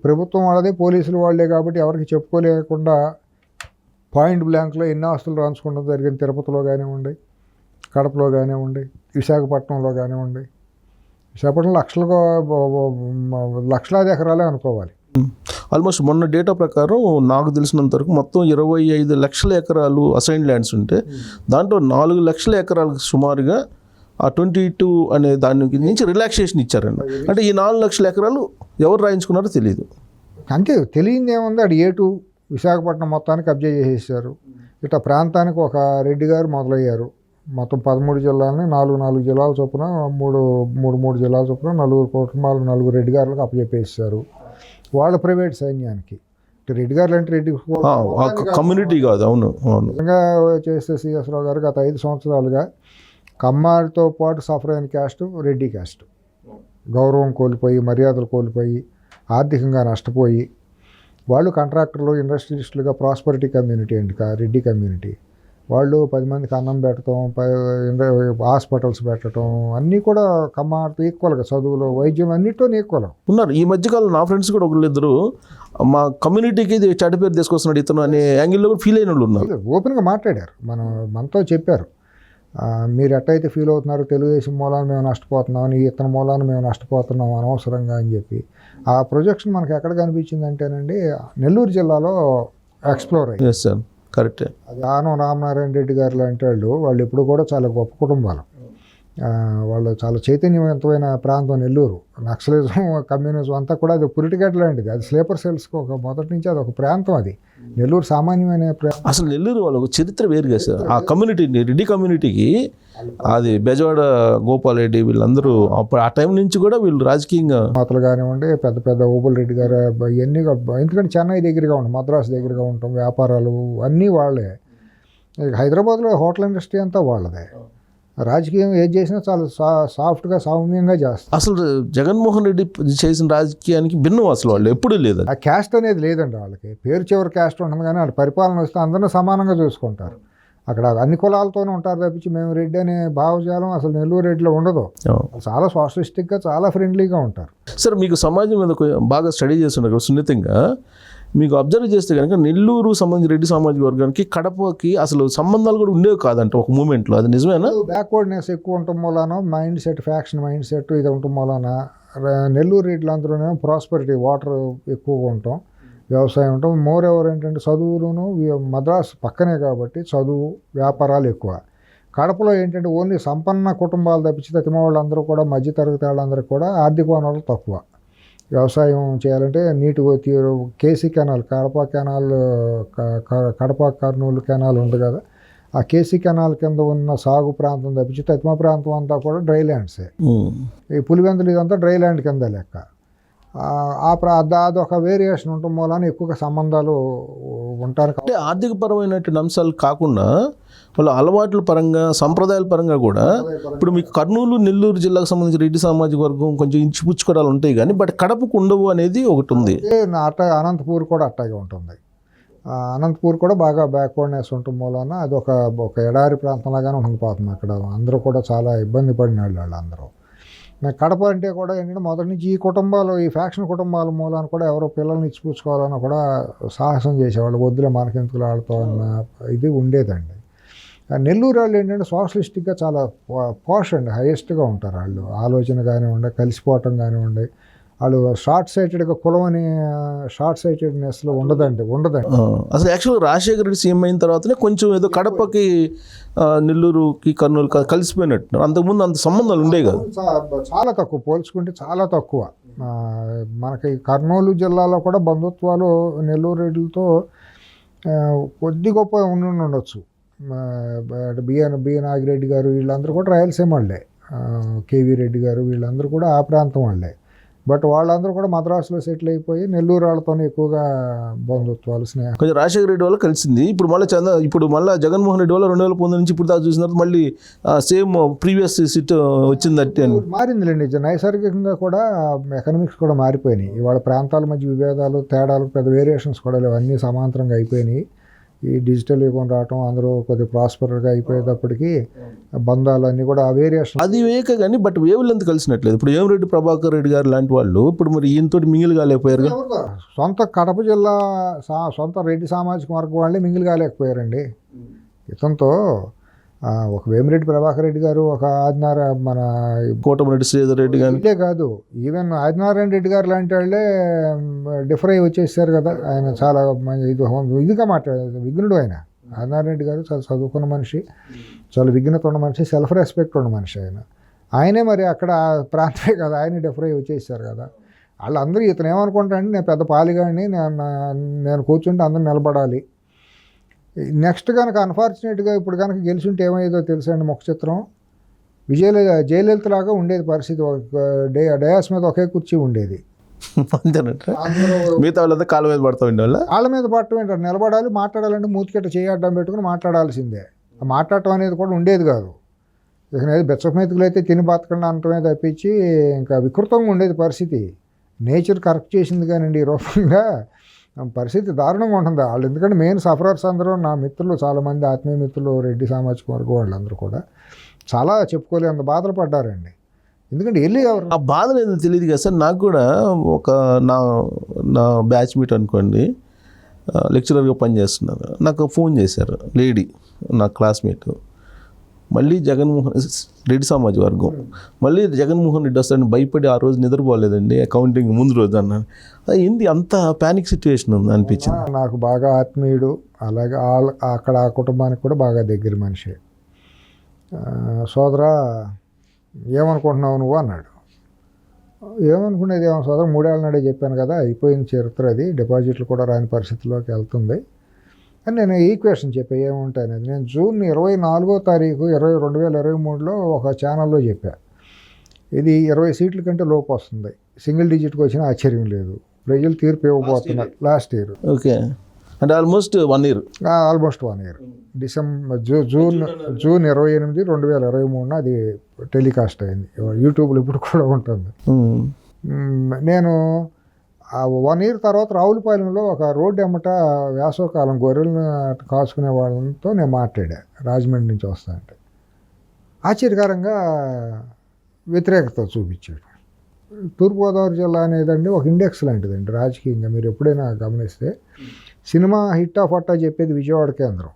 ప్రభుత్వం వాళ్ళదే, పోలీసులు వాళ్ళే కాబట్టి ఎవరికి చెప్పుకోలేకుండా పాయింట్ బ్లాంక్లో ఎన్ని ఆస్తులు రాంచుకోవడం జరిగింది. తిరుపతిలో కానివ్వండి, కడపలో కానివ్వండి, విశాఖపట్నంలో కానివ్వండి. విశాఖపట్నం లక్షలాది ఎకరాలే అనుకోవాలి. ఆల్మోస్ట్ మొన్న డేటా ప్రకారం నాకు తెలిసినంత వరకు మొత్తం 25 లక్షల ఎకరాలు అసైన్ ల్యాండ్స్ ఉంటే దాంట్లో 4 లక్షల ఎకరాలకు సుమారుగా ఆ 22 అనే దాని నుంచి రిలాక్సేషన్ ఇచ్చారండి. అంటే ఈ 4 లక్షల ఎకరాలు ఎవరు రాయించుకున్నారో తెలియదు. అంతే, తెలియదు ఏముంది. అటు ఏటు విశాఖపట్నం మొత్తానికి కబ్జా చేసేసారు. ఇట్లా ప్రాంతానికి ఒక రెడ్డి గారు మొదలయ్యారు. మొత్తం 13 జిల్లాలని 4 జిల్లాల చొప్పున 3 జిల్లాల చొప్పున 4 కుటుంబాలు 4 రెడ్డి గారులకు అప్పచెప్పేసారు. వాళ్ళ ప్రైవేట్ సైన్యానికి. రెడ్డి గారు అంటే రెడ్డి కమ్యూనిటీ కాదు. అవును అవును. నిజంగా చేస్తే సిఎస్ రావు గారు గత 5 సంవత్సరాలుగా కమ్మాడితో పాటు సఫర్ అయిన క్యాస్ట్ రెడ్డి క్యాస్ట్. గౌరవం కోల్పోయి, మర్యాదలు కోల్పోయి, ఆర్థికంగా నష్టపోయి, వాళ్ళు కాంట్రాక్టర్లు, ఇండస్ట్రియలిస్టులుగా ప్రాస్పరిటీ కమ్యూనిటీ అండి రెడ్డి కమ్యూనిటీ. వాళ్ళు 10 మందికి అన్నం పెట్టడం, హాస్పిటల్స్ పెట్టడం అన్నీ కూడా కమ్మాడితో ఈక్వల్గా, చదువులో, వైద్యం అన్నిటితో ఈక్వల్ ఉన్నారు. ఈ మధ్యకాలం నా ఫ్రెండ్స్ కూడా ఒకళ్ళిద్దరు మా కమ్యూనిటీకి చెడ్డ పేరు తీసుకొస్తున్నాడు ఇతను అనే యాంగిల్లో కూడా ఫీల్ అయిన వాళ్ళు ఉన్నారు. ఓపెన్గా మాట్లాడారు, మనతో చెప్పారు. మీరు ఎట్టయితే ఫీల్ అవుతున్నారు, తెలుగుదేశం మూలాన్ని మేము నష్టపోతున్నామని, ఇతని మూలాన్ని మేము నష్టపోతున్నాం అనవసరంగా అని చెప్పి. ఆ ప్రొజెక్షన్ మనకి ఎక్కడ కనిపించింది అంటేనండి, నెల్లూరు జిల్లాలో ఎక్స్ప్లోర్ అయ్యింది. ఎస్ సార్, కరెక్టే. అది ఆనం రామనారాయణ రెడ్డి గారు లాంటి వాళ్ళు ఎప్పుడు కూడా చాలా గొప్ప కుటుంబాలు. వాళ్ళు చాలా చైతన్యవంతమైన ప్రాంతం నెల్లూరు. నక్సలిజం, కమ్యూనిజం అంతా కూడా అది పురిటిగడ్డ లాంటిది. అది స్లీపర్ సెల్స్కి ఒక మొదటి నుంచి అది ఒక ప్రాంతం. అది నెల్లూరు సామాన్యమైన ప్రాంతం. అసలు నెల్లూరు వాళ్ళకు చరిత్ర వేరుగా సార్. ఆ కమ్యూనిటీని, రెడ్డి కమ్యూనిటీకి, అది బెజవాడ గోపాల్ రెడ్డి వీళ్ళందరూ అప్పుడు ఆ టైం నుంచి కూడా వీళ్ళు రాజకీయంగా మాతలు కానివ్వండి, పెద్ద ఊబుల్ రెడ్డి గారు ఇవన్నీ. ఎందుకంటే చెన్నై దగ్గరగా ఉంటాం, మద్రాసు దగ్గరగా ఉంటాం, వ్యాపారాలు అన్నీ వాళ్ళే. హైదరాబాద్లో హోటల్ ఇండస్ట్రీ అంతా వాళ్ళదే. రాజకీయం ఏది చేసినా చాలా సాఫ్ట్గా, సౌమ్యంగా చేస్తారు. అసలు జగన్మోహన్ రెడ్డి చేసిన రాజకీయానికి భిన్నం అసలు వాళ్ళు ఎప్పుడూ లేదు. ఆ క్యాస్ట్ అనేది లేదండి వాళ్ళకి. పేరు చివరి క్యాస్ట్ ఉంటుంది కానీ వాళ్ళ పరిపాలన వస్తే అందరినీ సమానంగా చూసుకుంటారు. అక్కడ అన్ని కులాలతోనే ఉంటారు తప్పించి మేము రెడ్డి అనే భావజాలం అసలు నెల్లూరు రెడ్డిలో ఉండదు. చాలా సోషలిస్టిక్గా, చాలా ఫ్రెండ్లీగా ఉంటారు. సార్, మీకు సమాజం మీద బాగా స్టడీ చేస్తున్నారు సున్నితంగా. మీకు అబ్జర్వ్ చేస్తే కనుక నెల్లూరు సంబంధించి రెడ్డి సామాజిక వర్గానికి కడపకి అసలు సంబంధాలు కూడా ఉండేవి కాదంట ఒక మూమెంట్లో. అది నిజమేనా? బ్యాక్వర్డ్నెస్ ఎక్కువ ఉండటం మూలాన, mind set, faction mind set ఇది ఉండటం మూలాన నెల్లూరు రెడ్లందరూనేమో ప్రాస్పరిటీ, వాటర్ ఎక్కువగా ఉంటాం, వ్యవసాయం ఉంటాం. మోర్ ఎవరు ఏంటంటే చదువులోను, మద్రాసు పక్కనే కాబట్టి చదువు, వ్యాపారాలు ఎక్కువ. కడపలో ఏంటంటే ఓన్లీ సంపన్న కుటుంబాలు తప్పించి తతిమ వాళ్ళందరూ కూడా, మధ్యతరగతి వాళ్ళందరూ కూడా ఆర్థిక వనరులు తక్కువ. వ్యవసాయం చేయాలంటే నీటి KC canal, Kadapa Kurnool canal ఉంది కదా, ఆ కేసీ కెనాల్ కింద ఉన్న సాగు ప్రాంతం తప్పించి తతిమ ప్రాంతం అంతా కూడా డ్రై ల్యాండ్సే. ఈ పులివెందులు ఇదంతా డ్రై ల్యాండ్ కింద లెక్క. అదొక వేరియేషన్ ఉండటం మూలాన ఎక్కువగా సంబంధాలు ఉంటారు. అంటే ఆర్థికపరమైనటువంటి అంశాలు కాకుండా వాళ్ళ అలవాట్ల పరంగా, సంప్రదాయాల పరంగా కూడా ఇప్పుడు మీకు కర్నూలు, నెల్లూరు జిల్లాకు సంబంధించి రెడ్డి సామాజిక వర్గం కొంచెం ఇచ్చిపుచ్చుకోవడాలు ఉంటాయి కానీ బట్ కడపకు ఉండవు అనేది ఒకటి ఉంది. అనంతపూర్ కూడా అట్టాగే ఉంటుంది. అనంతపూర్ కూడా బాగా బ్యాక్వర్డ్నెస్ ఉండటం మూలాన అది ఒక ఎడారి ప్రాంతంలాగానే ఉంటుంది. పాపం అక్కడ అందరూ కూడా చాలా ఇబ్బంది పడిన వాళ్ళు అందరూ. కడప అంటే కూడా ఏంటంటే మొదటి నుంచి ఈ కుటుంబాలు, ఈ ఫ్యాక్షన్ కుటుంబాల మూలాన కూడా ఎవరో పిల్లల్ని ఇచ్చిపుచ్చుకోవాలని కూడా సాహసం చేసేవాళ్ళు. వద్దులే మనకెందుకులు ఆడుతూ అన్న ఇది ఉండేదండి. నెల్లూరు వాళ్ళు ఏంటంటే సోషలిస్టిక్గా చాలా పాష్ అండి, హైయెస్ట్గా ఉంటారు వాళ్ళు. ఆలోచన కానివ్వండి, కలిసిపోవటం కానివ్వండి, వాళ్ళు షార్ట్ సైటెడ్గా కులం అని షార్ట్ సైటెడ్నెస్లో ఉండదండి. అసలు యాక్చువల్గా రాజశేఖర రెడ్డి సీఎం అయిన తర్వాతనే కొంచెం ఏదో కడపకి నెల్లూరుకి కర్నూలు కలిసిపోయినట్టు, అంతకుముందు అంత సంబంధాలు ఉండేవి కదా. చాలా తక్కువ, పోల్చుకుంటే చాలా తక్కువ. మనకి కర్నూలు జిల్లాలో కూడా బంధుత్వాలు నెల్లూరు రెడ్డిలతో కొద్ది గొప్ప ఉండొచ్చు. బి నాగిరెడ్డి గారు వీళ్ళందరూ కూడా రాయలసీమ వాళ్ళే, కేవీ రెడ్డి గారు వీళ్ళందరూ కూడా ఆ ప్రాంతం వాళ్ళే. బట్ వాళ్ళందరూ కూడా మద్రాసులో సెటిల్ అయిపోయి నెల్లూరు వాళ్ళతోనే ఎక్కువగా బంధుత్వాలు, స్నేహం. కొంచెం రాజశేఖర రెడ్డి వల్ల కలిసింది. ఇప్పుడు మళ్ళీ జగన్మోహన్ రెడ్డి వల్ల 2019 నుంచి ఇప్పుడు దాకా చూసిన తర్వాత మళ్ళీ సేమ్ ప్రీవియస్ సీట్ వచ్చిందట్టి అని మారిందిలేండి. నైసర్గికంగా కూడా ఎకనామిక్స్ కూడా మారిపోయినాయి. ఇవాళ ప్రాంతాల మధ్య విభేదాలు, తేడాలు, పెద్ద వేరియేషన్స్ కూడా లేవు, అన్నీ సమాంతరంగా అయిపోయినాయి. ఈ డిజిటల్ యుగం రావటం, అందరూ కొద్దిగా ప్రాస్పర్గా అయిపోయేటప్పటికి బంధాలు అన్నీ కూడా ఆ వేరియేషన్ అది వేయక కానీ బట్ వేవులంతా కలిసినట్లేదు. ఇప్పుడు వేమిరెడ్డి ప్రభాకర్ రెడ్డి గారు లాంటి వాళ్ళు ఇప్పుడు మరి ఈయనతో మింగిల్ కాలేకపోయారు. సొంత కడప జిల్లా సొంత రెడ్డి సామాజిక వర్గం వాళ్ళే మింగిల్ కాలేకపోయారండి. ఇతనితో ఒక వేమిరెడ్డి ప్రభాకర్ రెడ్డి గారు, ఒక మన కోటమిరెడ్డి శ్రీధర్ రెడ్డి గారు, ఇదే కాదు ఈవెన్ ఆదినారాయణ రెడ్డి గారు లాంటి వాళ్ళే డిఫర్ అయ్యి వచ్చేసారు కదా. ఆయన చాలా ఇదిగా మాట్లాడారు, విఘ్నుడు ఆయన. ఆదినారాయణ రెడ్డి గారు చాలా చదువుకున్న మనిషి, చాలా విఘ్నత ఉన్న మనిషి, సెల్ఫ్ రెస్పెక్ట్ ఉన్న మనిషి. ఆయనే మరి అక్కడ ప్రాంతమే కదా, ఆయనే డిఫర్ అయ్యి వచ్చేసారు కదా. వాళ్ళందరూ ఇతను ఏమనుకుంటారంటే నేను పెద్ద పాలిగాడిని, నేను కూర్చుంటే అందరూ నిలబడాలి. నెక్స్ట్ కనుక అన్ఫార్చునేట్గా ఇప్పుడు కనుక గెలిచుంటే ఏమయ్యేదో తెలుసండి. ముఖ చిత్రం జయలలిత లాగా ఉండేది పరిస్థితి. డయాస్ మీద ఒకే కుర్చీ ఉండేది. మిగతా వాళ్ళంతా కాళ్ళ మీద పడతా ఉండేవాళ్ళ. కాళ్ళ మీద పడటం ఏంటంటే నిలబడాలి, మాట్లాడాలంటే మూతికెట్ట చేయడం పెట్టుకుని మాట్లాడాల్సిందే. మాట్లాడటం అనేది కూడా ఉండేది కాదు. ఇక బెచ్చమెతుకులు అయితే తిని బతకండి అనటమే తప్పించి ఇంకా వికృతంగా ఉండేది పరిస్థితి. నేచర్ కరెక్ట్ చేసింది కానండి ఈ రూపంగా పరిస్థితి దారుణంగా ఉంటుంది. వాళ్ళు ఎందుకంటే మెయిన్ సఫరర్స్ అందరూ నా మిత్రులు, చాలామంది ఆత్మీయ మిత్రులు, రెడ్డి సామాజిక వర్గం వాళ్ళందరూ కూడా చాలా చెప్పుకోలే అంత బాధలు పడ్డారండి. ఎందుకంటే వెళ్ళి ఎవరు ఆ బాధలు ఏదో తెలియదు కదా సార్. నాకు కూడా ఒక నా బ్యాచ్ మీట్ అనుకోండి, లెక్చరర్గా పనిచేస్తున్నారు, నాకు ఫోన్ చేశారు లేడీ, నా క్లాస్మేట్. మళ్ళీ జగన్మోహన్ రెడ్డి సామాజిక వర్గం మళ్ళీ జగన్మోహన్ రెడ్డి వస్తాడని భయపడి ఆ రోజు నిద్రపోలేదండి, అకౌంటింగ్ ముందు రోజు అన్నాను. ఏంది అంత ప్యానిక్ సిచ్యువేషన్ ఉంది అనిపించింది. నాకు బాగా ఆత్మీయుడు, అలాగే అక్కడ ఆ కుటుంబానికి కూడా బాగా దగ్గర మనిషి. సోదరా ఏమనుకుంటున్నావు నువ్వు అన్నాడు. ఏమనుకునేది ఏమో సోదరా, 3 ఏళ్ళ నాడే చెప్పాను కదా, అయిపోయిన చరిత్ర అది, డిపాజిట్లు కూడా రాని పరిస్థితిలోకి వెళ్తుంది అని నేను ఈక్వేషన్ చెప్పా. ఏముంటాయనేది నేను జూన్ 24వ తారీఖు 2023లో ఒక ఛానల్లో చెప్పా. ఇది 20 సీట్ల కంటే లోపు వస్తుంది, సింగిల్ డిజిట్కి వచ్చినా ఆశ్చర్యం లేదు, ప్రజలు తీర్పు ఇవ్వబోతున్నారు. లాస్ట్ ఇయర్ ఓకే, అంటే almost 1 year. Almost 1 year. June 28, 2023 అది టెలికాస్ట్ అయింది. యూట్యూబ్లో ఇప్పుడు కూడా ఉంటుంది. నేను 1 year తర్వాత రావులపాలెంలో ఒక రోడ్డు ఎమ్మట వేసవకాలం గొర్రెలను కాసుకునే వాళ్ళతో నేను మాట్లాడా, రాజమండ్రి నుంచి వస్తా అంటే. ఆశ్చర్యకరంగా వ్యతిరేకత చూపించాడు. తూర్పుగోదావరి జిల్లా అనేదండి ఒక ఇండెక్స్ లాంటిదండి రాజకీయంగా. మీరు ఎప్పుడైనా గమనిస్తే సినిమా హిట్ ఆఫ్ అట్టా చెప్పేది విజయవాడ కేంద్రం.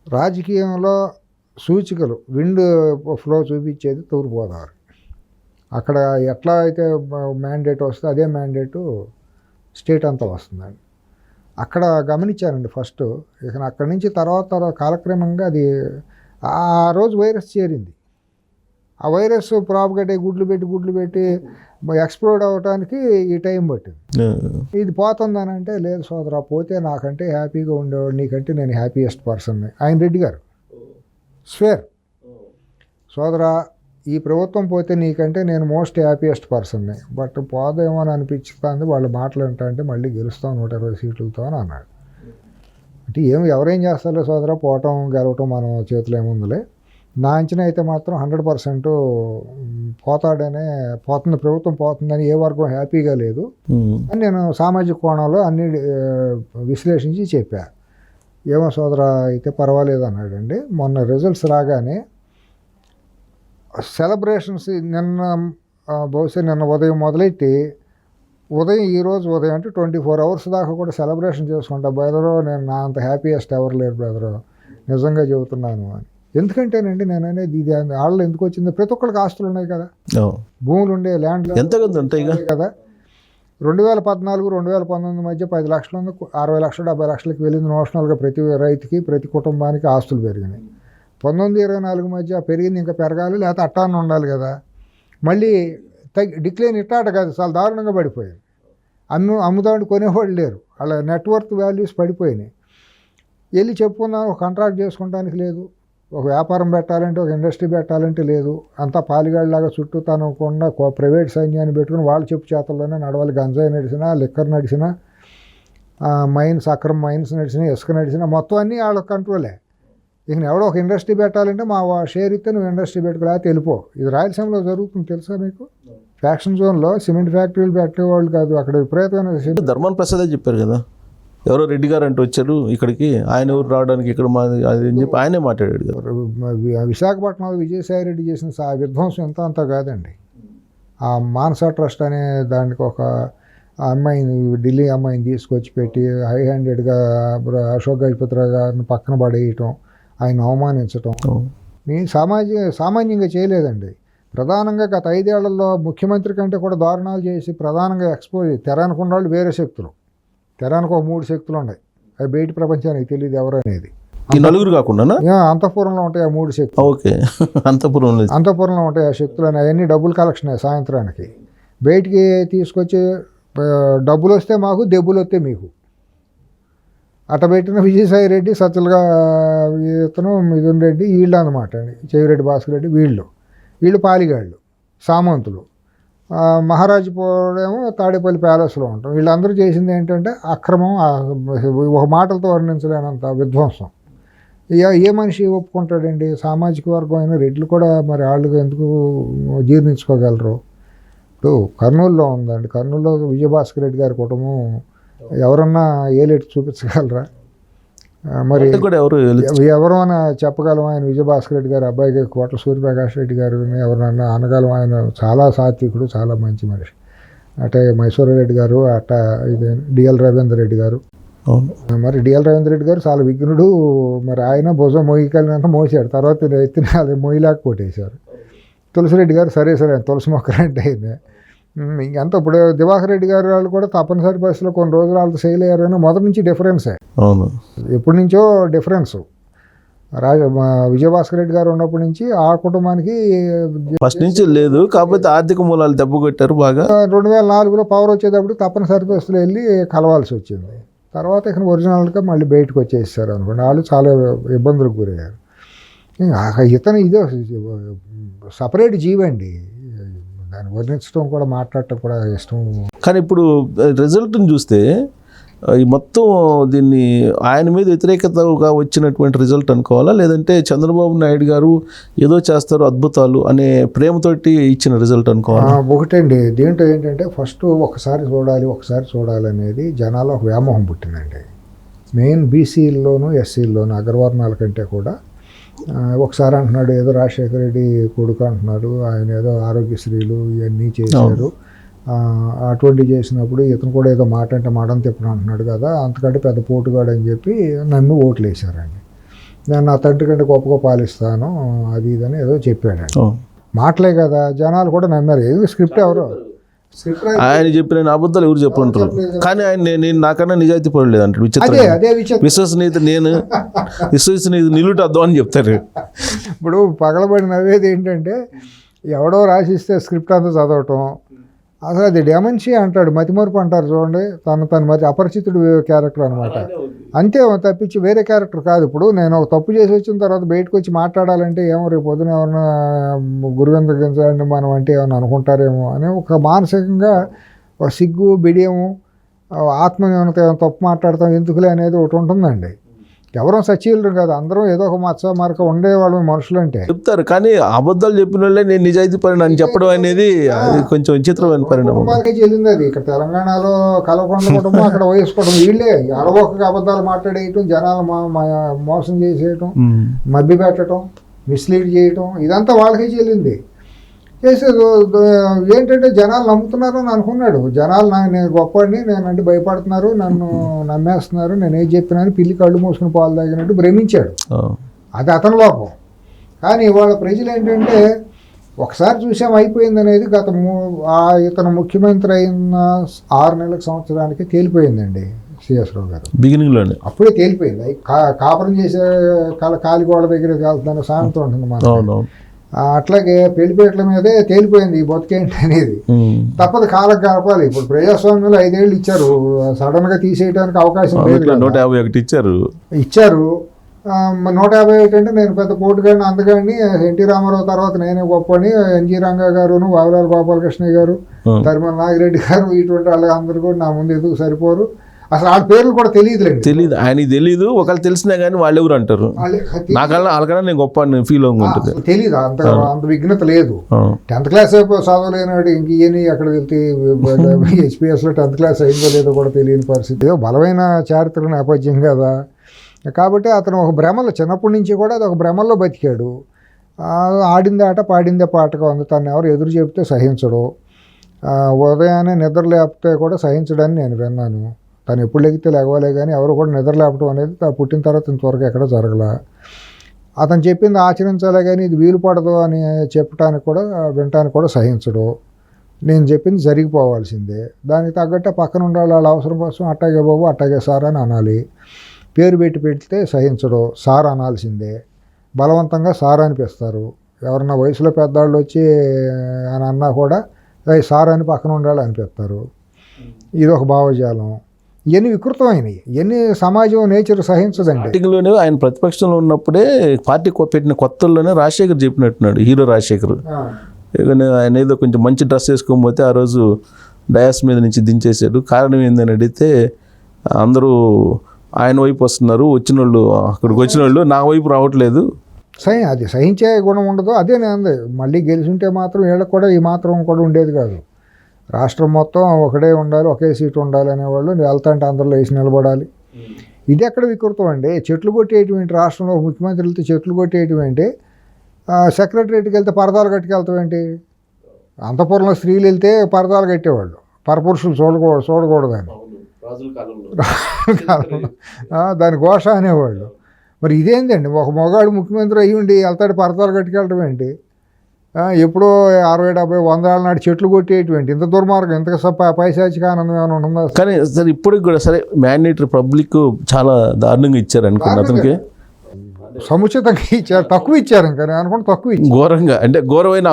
రాజకీయంలో సూచికలు విండ్ ఫ్లో చూపించేది తూర్పుగోదావరి. అక్కడ ఎట్లా అయితే మ్యాండేట్ వస్తే అదే మ్యాండేటు స్టేట్ అంతా వస్తుందండి. అక్కడ గమనించానండి ఫస్ట్. ఇక అక్కడి నుంచి తర్వాత కాలక్రమంగా అది ఆ రోజు వైరస్ చేరింది. ఆ వైరస్ ప్రాపగేట్ అయ్యి గుడ్లు పెట్టి ఎక్స్ప్లోడ్ అవ్వడానికి ఈ టైం పట్టింది. ఇది పోతుందని అంటే లేదు సోదరా, పోతే నాకంటే హ్యాపీగా ఉండేవాడు, నీకంటే నేను హ్యాపీయెస్ట్ పర్సన్ని. ఆయన రెడ్డి గారు స్వేర్, సోదరా ఈ ప్రభుత్వం పోతే నీకంటే నేను మోస్ట్ హ్యాపీయెస్ట్ పర్సన్ని, బట్ పోదేమో అని అనిపిస్తుంది, వాళ్ళు మాటలు అంటే మళ్ళీ గెలుస్తాం 120 సీట్లతో అని అన్నాడు. అంటే ఎవరేం చేస్తారో సోదరా, పోవటం గెలవటం మన చేతిలో ఏముందిలే. నా అంచనా అయితే మాత్రం 100% పోతుంది, ప్రభుత్వం పోతుందని ఏ వర్గం హ్యాపీగా లేదు అని నేను సామాజిక కోణంలో అన్ని విశ్లేషించి చెప్పా. ఏమో సోదరా అయితే పర్వాలేదు అన్నాడండి. మొన్న రిజల్ట్స్ రాగానే సెలబ్రేషన్స్ బహుశా నిన్న ఉదయం మొదలెట్టి ఈరోజు ఉదయం అంటే 24 hours దాకా కూడా సెలబ్రేషన్ చేసుకుంటా. బ్రదరు నేను నా అంత హ్యాపీయెస్ట్ ఎవరు లేరు బ్రదరు, నిజంగా చెబుతున్నాను అని. ఎందుకంటేనండి నేను అనేది ఇది వాళ్ళు ఎందుకు వచ్చింది, ప్రతి ఒక్కరికి ఆస్తులు ఉన్నాయి కదా, ఓ. భూములు ఉండే ల్యాండ్ ఎంత కదా ఉంటాయి ఇక కదా. 2014 2019 మధ్య 10 లక్షల ఉంది, 60 లక్షలు 70 లక్షలకి వెళ్ళింది నోషనల్గా ప్రతి రైతుకి, ప్రతి కుటుంబానికి ఆస్తులు పెరిగినాయి. 19-24 మధ్య పెరిగింది, ఇంకా పెరగాలి, లేకపోతే అట్టాన్ని ఉండాలి కదా. మళ్ళీ డిక్లైన్ ఇట్టాట కాదు, చాలా దారుణంగా పడిపోయింది. అమ్ముతాడు కొనేవాళ్ళు లేరు, వాళ్ళ నెట్వర్త్ వాల్యూస్ పడిపోయినాయి. వెళ్ళి చెప్పుకుందాం, ఒక కాంట్రాక్ట్ చేసుకుంటానికి లేదు, ఒక వ్యాపారం పెట్టాలంటే, ఒక ఇండస్ట్రీ పెట్టాలంటే లేదు. అంతా పాలిగాళ్ళలాగా చుట్టూ తనకుండా ప్రైవేట్ సైన్యాన్ని పెట్టుకుని వాళ్ళ చెప్పు చేతల్లోనే నడవాలి. గంజాయి నడిచినా, లిక్కర్ నడిచినా, మైన్స్ అక్రమ మైన్స్ నడిచినా, ఇసుక నడిచినా మొత్తం అన్నీ వాళ్ళ కంట్రోలే. ఇక ఎవడో ఒక ఇండస్ట్రీ పెట్టాలంటే మా షేర్ ఇస్తే నువ్వు ఇండస్ట్రీ పెట్టుకోలేకపోతే వెళ్ళిపో. ఇది రాయలసీమలో జరుగుతుంది తెలుసా మీకు. ఫ్యాక్షన్ జోన్లో సిమెంట్ ఫ్యాక్టరీలు పెట్టేవాళ్ళు కాదు, అక్కడ విపరీతమైన ధర్మాన ప్రసాదే చెప్పారు కదా, ఎవరో రెడ్డి గారు అంటూ వచ్చారు ఇక్కడికి, ఆయన ఊరు రావడానికి ఇక్కడ మాది అది అని చెప్పి ఆయనే మాట్లాడాడు కదా. విశాఖపట్నంలో విజయసాయి రెడ్డి చేసిన విధ్వంసం ఎంత అంతా కాదండి. ఆ మానస ట్రస్ట్ అనే దానికి ఒక అమ్మాయిని, ఢిల్లీ అమ్మాయిని తీసుకొచ్చి పెట్టి హై హ్యాండెడ్గా అశోక్ గజపతిరావు గారిని పక్కన పడేయటం, ఆయన అవమానించటం సామాన్యంగా చేయలేదండి. ప్రధానంగా గత 5 ఏళ్లలో ముఖ్యమంత్రి కంటే కూడా దారుణాలు చేసి ప్రధానంగా ఎక్స్పోజ్ తెరానుకున్న వాళ్ళు వేరే శక్తులు. తెరానికి ఒక 3 శక్తులు ఉన్నాయి, అవి బయట ప్రపంచానికి తెలియదు ఎవరు అనేది. ఈ నలుగురు కాకుండా అంతఃపురంలో ఉంటాయి ఆ 3 శక్తులు. ఓకే, అంతఃపురంలో ఉంటాయి ఆ శక్తులు అని. అవన్నీ డబ్బులు కలెక్షన్ సాయంత్రానికి బయటికి తీసుకొచ్చి, డబ్బులు వస్తే మాకు, దెబ్బులు వస్తే మీకు. అట్ట పెట్టిన విజయసాయి రెడ్డి, సత్యలుగా ఇతను మిథున్ రెడ్డి, వీళ్ళు అనమాట అండి, చెవిరెడ్డి భాస్కర్ రెడ్డి, వీళ్ళు పాలిగాళ్ళు, సామంతులు. మహారాజుపోడేమో తాడేపల్లి ప్యాలెస్లో ఉంటాం. వీళ్ళందరూ చేసింది ఏంటంటే అక్రమం, ఒక మాటలతో వర్ణించలేనంత విధ్వంసం. ఏ మనిషి ఒప్పుకుంటాడండి? సామాజిక వర్గం అయిన రెడ్లు కూడా మరి వాళ్ళు ఎందుకు జీర్ణించుకోగలరు? ఇప్పుడు కర్నూలులో ఉందండి, కర్నూలులో విజయభాస్కర్ రెడ్డి గారి కుటుంబం ఎవరన్నా ఏలేటి చూపించగలరా? మరి ఎవరైనా చెప్పగలం ఆయన విజయభాస్కర్ రెడ్డి గారు అబ్బాయికి కోట్ల సూర్యప్రకాష్ రెడ్డి గారు ఎవరన్నా అనగలం. ఆయన చాలా సాత్వికుడు, చాలా మంచి మనిషి. అటే మైసూరారెడ్డి గారు, అట్ట ఇది డిఎల్ రవీంద్ర రెడ్డి గారు. మరి డిఎల్ రవీంద్ర రెడ్డి గారు చాలా విఘ్నుడు. మరి ఆయన భుజం మోయికలినంత మోసాడు, తర్వాత ఎత్తిన అది మోయిలాక కొట్టేశారు. తులసిరెడ్డి గారు సరే తులసి మొక్కలంటే అయింది. ఇంకంతా ఇప్పుడు దివాకర్ రెడ్డి గారు వాళ్ళు కూడా తప్పనిసరి పరిస్థితిలో కొన్ని రోజులు వాళ్ళతో ఫెయిల్ అయ్యారు అని మొదటి నుంచి డిఫరెన్సే. అవును, ఎప్పటి నుంచో డిఫరెన్స్. విజయభాస్కర్ రెడ్డి గారు ఉన్నప్పటి నుంచి ఆ కుటుంబానికి ఫస్ట్ నుంచి లేదు, కాకపోతే ఆర్థిక మూలాలు దెబ్బ కొట్టారు బాగా. 2004లో పవర్ వచ్చేటప్పుడు తప్పనిసరి పరిస్థితులు వెళ్ళి కలవాల్సి వచ్చింది. తర్వాత ఇక్కడ ఒరిజినల్గా మళ్ళీ బయటకు వచ్చేసారు అనుకోండి. వాళ్ళు చాలా ఇబ్బందులకు గురయ్యారు. ఇతను ఇదే సపరేట్ జీవండి, దాన్ని వర్ణించడం కూడా మాట్లాడటం కూడా ఇష్టం. కానీ ఇప్పుడు రిజల్ట్ని చూస్తే ఈ మొత్తం దీన్ని ఆయన మీద వ్యతిరేకతగా వచ్చినటువంటి రిజల్ట్ అనుకోవాలా, లేదంటే చంద్రబాబు నాయుడు గారు ఏదో చేస్తారు అద్భుతాలు అనే ప్రేమతోటి ఇచ్చిన రిజల్ట్ అనుకోవాలా? ఒకటండి, దీంట్లో ఏంటంటే ఫస్ట్ ఒకసారి చూడాలి అనేది జనాల్లో ఒక వ్యామోహం పుట్టిందండి. మెయిన్ బీసీల్లోనూ ఎస్సీల్లోనూ అగ్రవర్ణాల కంటే కూడా. ఒకసారి అంటున్నాడు ఏదో రాజశేఖర రెడ్డి కొడుకు అంటున్నాడు, ఆయన ఏదో ఆరోగ్యశ్రీలు ఇవన్నీ చేశారు, అటువంటివి చేసినప్పుడు ఇతను కూడా ఏదో మాట అంటే మాటని తిప్పను అంటున్నాడు కదా, అంతకంటే పెద్ద పోటుగాడు అని చెప్పి నన్ను ఓట్లు వేశారండి. నేను నా తండ్రి కంటే గొప్పగా పాలిస్తాను అది ఇదని ఏదో చెప్పాడండి. మాటలే కదా, జనాలు కూడా నమ్మారు. ఏదో స్క్రిప్ట్ ఎవరో ఆయన చెప్పిన అబద్ధాలు ఎవరు చెప్పుకుంటారు, కానీ ఆయన నేను నాకన్నా నిజాయితీ పడలేదు అంటాడు. విశ్వసనీయత నిలుట అద్దం అని చెప్తారు. ఇప్పుడు పగలబడి నవ్వేది ఏంటంటే ఎవడో రాసిస్తే స్క్రిప్ట్ అంతా చదవటం, అసలు అది డెమెన్షియా అంటాడు, మతిమరుపు అంటారు చూడండి, తను మరి అపరిచితుడు క్యారెక్టర్ అనమాట. అంతే తప్పించి వేరే క్యారెక్టర్ కాదు. ఇప్పుడు నేను ఒక తప్పు చేసి వచ్చిన తర్వాత బయటకు వచ్చి మాట్లాడాలంటే ఏమో రేపు పొద్దున ఏమన్నా గురువిందగించండి మనం అంటే ఏమన్నా అనుకుంటారేమో అని ఒక మానసికంగా ఒక సిగ్గు బిడియము, ఆత్మన్యూనత, ఏమైనా తప్పు మాట్లాడతాం ఎందుకులే అనేది ఒకటి ఉంటుందండి. ఎవరో సచీలు కాదు, అందరం ఏదో ఒక మచ్చ మరక ఉండేవాళ్ళు మనుషులు అంటే చెప్తారు. కానీ అబద్ధాలు చెప్పిన వాళ్ళే నేను నిజాయితీ పడిన అని చెప్పడం అనేది అది కొంచెం విచిత్రమైన పరిణామం. చెల్లింది అది. ఇక్కడ తెలంగాణలో కలవకొండ కుటుంబం, అక్కడ వయసుకోవడం, వీళ్ళే అరవొక్క అబద్ధాలు మాట్లాడేయటం, జనాలు మోసం చేసేయటం, మభ్య పెట్టడం, మిస్లీడ్ చేయటం, ఇదంతా వాళ్ళకే చెల్లింది. చేసేది ఏంటంటే జనాలు నమ్ముతున్నారని అనుకున్నాడు. జనాలు నేను గొప్పవాడిని, నేనంటే భయపడుతున్నారు, నన్ను నమ్మేస్తున్నారు, నేను ఏం చెప్పినాను పిల్లి కళ్ళు మూసుకుని పాలు తాగినట్టు భ్రమించాడు. అది అతని లోపం. కానీ ఇవాళ ప్రజలు ఏంటంటే ఒకసారి చూసాం అయిపోయింది అనేది ఇతను ముఖ్యమంత్రి అయిన 6 నెలలకు సంవత్సరానికి తేలిపోయిందండి సిఎస్ రావు గారు. బిగినింగ్లోనే అప్పుడే తేలిపోయింది. కాపురం చేసే కాలిగోడ దగ్గర వెళ్తాను సామెత ఉంటుంది మనం. అట్లాగే పెళ్లిపేటల మీదే తేలిపోయింది ఈ బతుకేంటి అనేది. తప్పదు, కాలం గడపాలి. ఇప్పుడు ప్రజాస్వామ్యంలో 5 ఏళ్ళు ఇచ్చారు, సడన్ గా తీసేయడానికి అవకాశం లేదు. 151 ఇచ్చారు. 151 అంటే నేను పెద్ద పోటుగాడిని అందగాడిని, ఎన్టీ రామారావు తర్వాత నేనే గొప్పని, ఎన్జీ రంగా గారును, వావిలాల గోపాలకృష్ణయ్య గారు, ధర్మల నాగిరెడ్డి గారు, ఇటువంటి వాళ్ళు అందరూ కూడా నా ముందు ఎందుకు సరిపోరు. అసలు వాళ్ళ పేర్లు కూడా తెలియదులేండి. తెలియదు, ఆయనకి తెలియదు. ఒకళ్ళు తెలిసినా కానీ వాళ్ళు ఎవరు అంటారు. నాకన్నా వాళ్ళకన్నా నేను గొప్ప ఫీల్ ఉంటుంది. తెలియదు, అంత విఘ్నత లేదు. 10th క్లాస్ చదవలేనాడు ఇంక ఈయన అక్కడ వెళ్తే హెచ్పిఎస్లో 10th క్లాస్ అయిందో లేదో కూడా తెలియని పరిస్థితి. ఏదో బలమైన చారిత్రక నేపథ్యం కదా. కాబట్టి అతను ఒక భ్రమలో, చిన్నప్పటి నుంచి కూడా అది ఒక భ్రమల్లో బతికాడు. ఆడిందే ఆట పాడిందే పాటగా ఉంది. తను ఎవరు ఎదురు చెబితే సహించడు. ఉదయాన్నే నిద్ర లేకపోతే కూడా సహించడని నేను విన్నాను. తను ఎప్పుడు లెగితే లేగవాలే కానీ ఎవరు కూడా నిద్ర లేపడం అనేది పుట్టిన తర్వాత ఇంతవరకు ఎక్కడ జరగల. అతను చెప్పింది ఆచరించాలే కానీ ఇది వీలు పడదు అని చెప్పడానికి కూడా వినటానికి కూడా సహించడు. నేను చెప్పింది జరిగిపోవాల్సిందే. దానికి తగ్గట్టే పక్కన ఉండాలి. వాళ్ళ అవసరం కోసం అట్టాగే బాబు అట్టాగే సార్ అని అనాలి. పేరు పెడితే సహించడు, సార్ అనాల్సిందే. బలవంతంగా సార్ అనిపిస్తారు. ఎవరన్నా వయసులో పెద్దవాళ్ళు వచ్చి అని అన్నా కూడా సార్ అని పక్కన ఉండాలి అనిపిస్తారు. ఇది ఒక భావజాలం. ఇవన్నీ వికృతమైనవి. ఇవన్నీ సమాజం నేచర్ సహించదండి. స్టార్టింగ్లోనే ఆయన ప్రతిపక్షంలో ఉన్నప్పుడే పార్టీ పెట్టిన కొత్తల్లోనే రాజశేఖర్ చెప్పినట్టున్నాడు, హీరో రాజశేఖర్. ఆయన ఏదో కొంచెం మంచి డ్రెస్ వేసుకోకపోతే ఆ రోజు డయాస్ మీద నుంచి దించేశాడు. కారణం ఏందని అడిగితే అందరూ ఆయన వైపు వస్తున్నారు, వచ్చిన వాళ్ళు అక్కడికి వచ్చిన వాళ్ళు నా వైపు రావట్లేదు. అది సహించే గుణం ఉండదు. అదే నేను మళ్ళీ గెలిచుంటే మాత్రం వీళ్ళకి కూడా ఈ మాత్రం కూడా ఉండేది కాదు. రాష్ట్రం మొత్తం ఒకటే ఉండాలి, ఒకే సీటు ఉండాలి అనేవాళ్ళు. వెళ్తాంటే అందరిలో వేసి నిలబడాలి. ఇది ఎక్కడ వికృతం అండి. చెట్లు కొట్టేటువంటి రాష్ట్రంలో ముఖ్యమంత్రులతో చెట్లు కొట్టేటువంటి, సెక్రటరీకి వెళ్తే పరదాలు కట్టుకెళ్తామేంటి? అంతఃపురంలో స్త్రీలు వెళ్తే పరదాలు కట్టేవాళ్ళు, పరపురుషులు చూడకూడదని. దాని ఘోష అనేవాళ్ళు. మరి ఇదేంటండి, ఒక మగవాడు ముఖ్యమంత్రి అయ్యి ఉండి వెళ్తాడు పరదాలు కట్టుకెళ్ళటం ఏంటి? ఎప్పుడో 60, 70, 100 ఏళ్ళ నాటి చెట్లు కొట్టేటువంటి ఇంత దుర్మార్గం, ఇంత పైశాచిక ఆనందం ఏమైనా ఉంటుందా? కానీ సరే ఇప్పటికి కూడా సరే మ్యాండేటరీ పబ్లిక్ చాలా దారుణంగా ఇచ్చారు అనుకోండి. అతనికి సముచితంగా ఇచ్చారు, తక్కువ ఇచ్చారు. ఇంకా నేను అనుకుంటే తక్కువ ఇచ్చారు. ఘోరంగా అంటే ఘోరమైన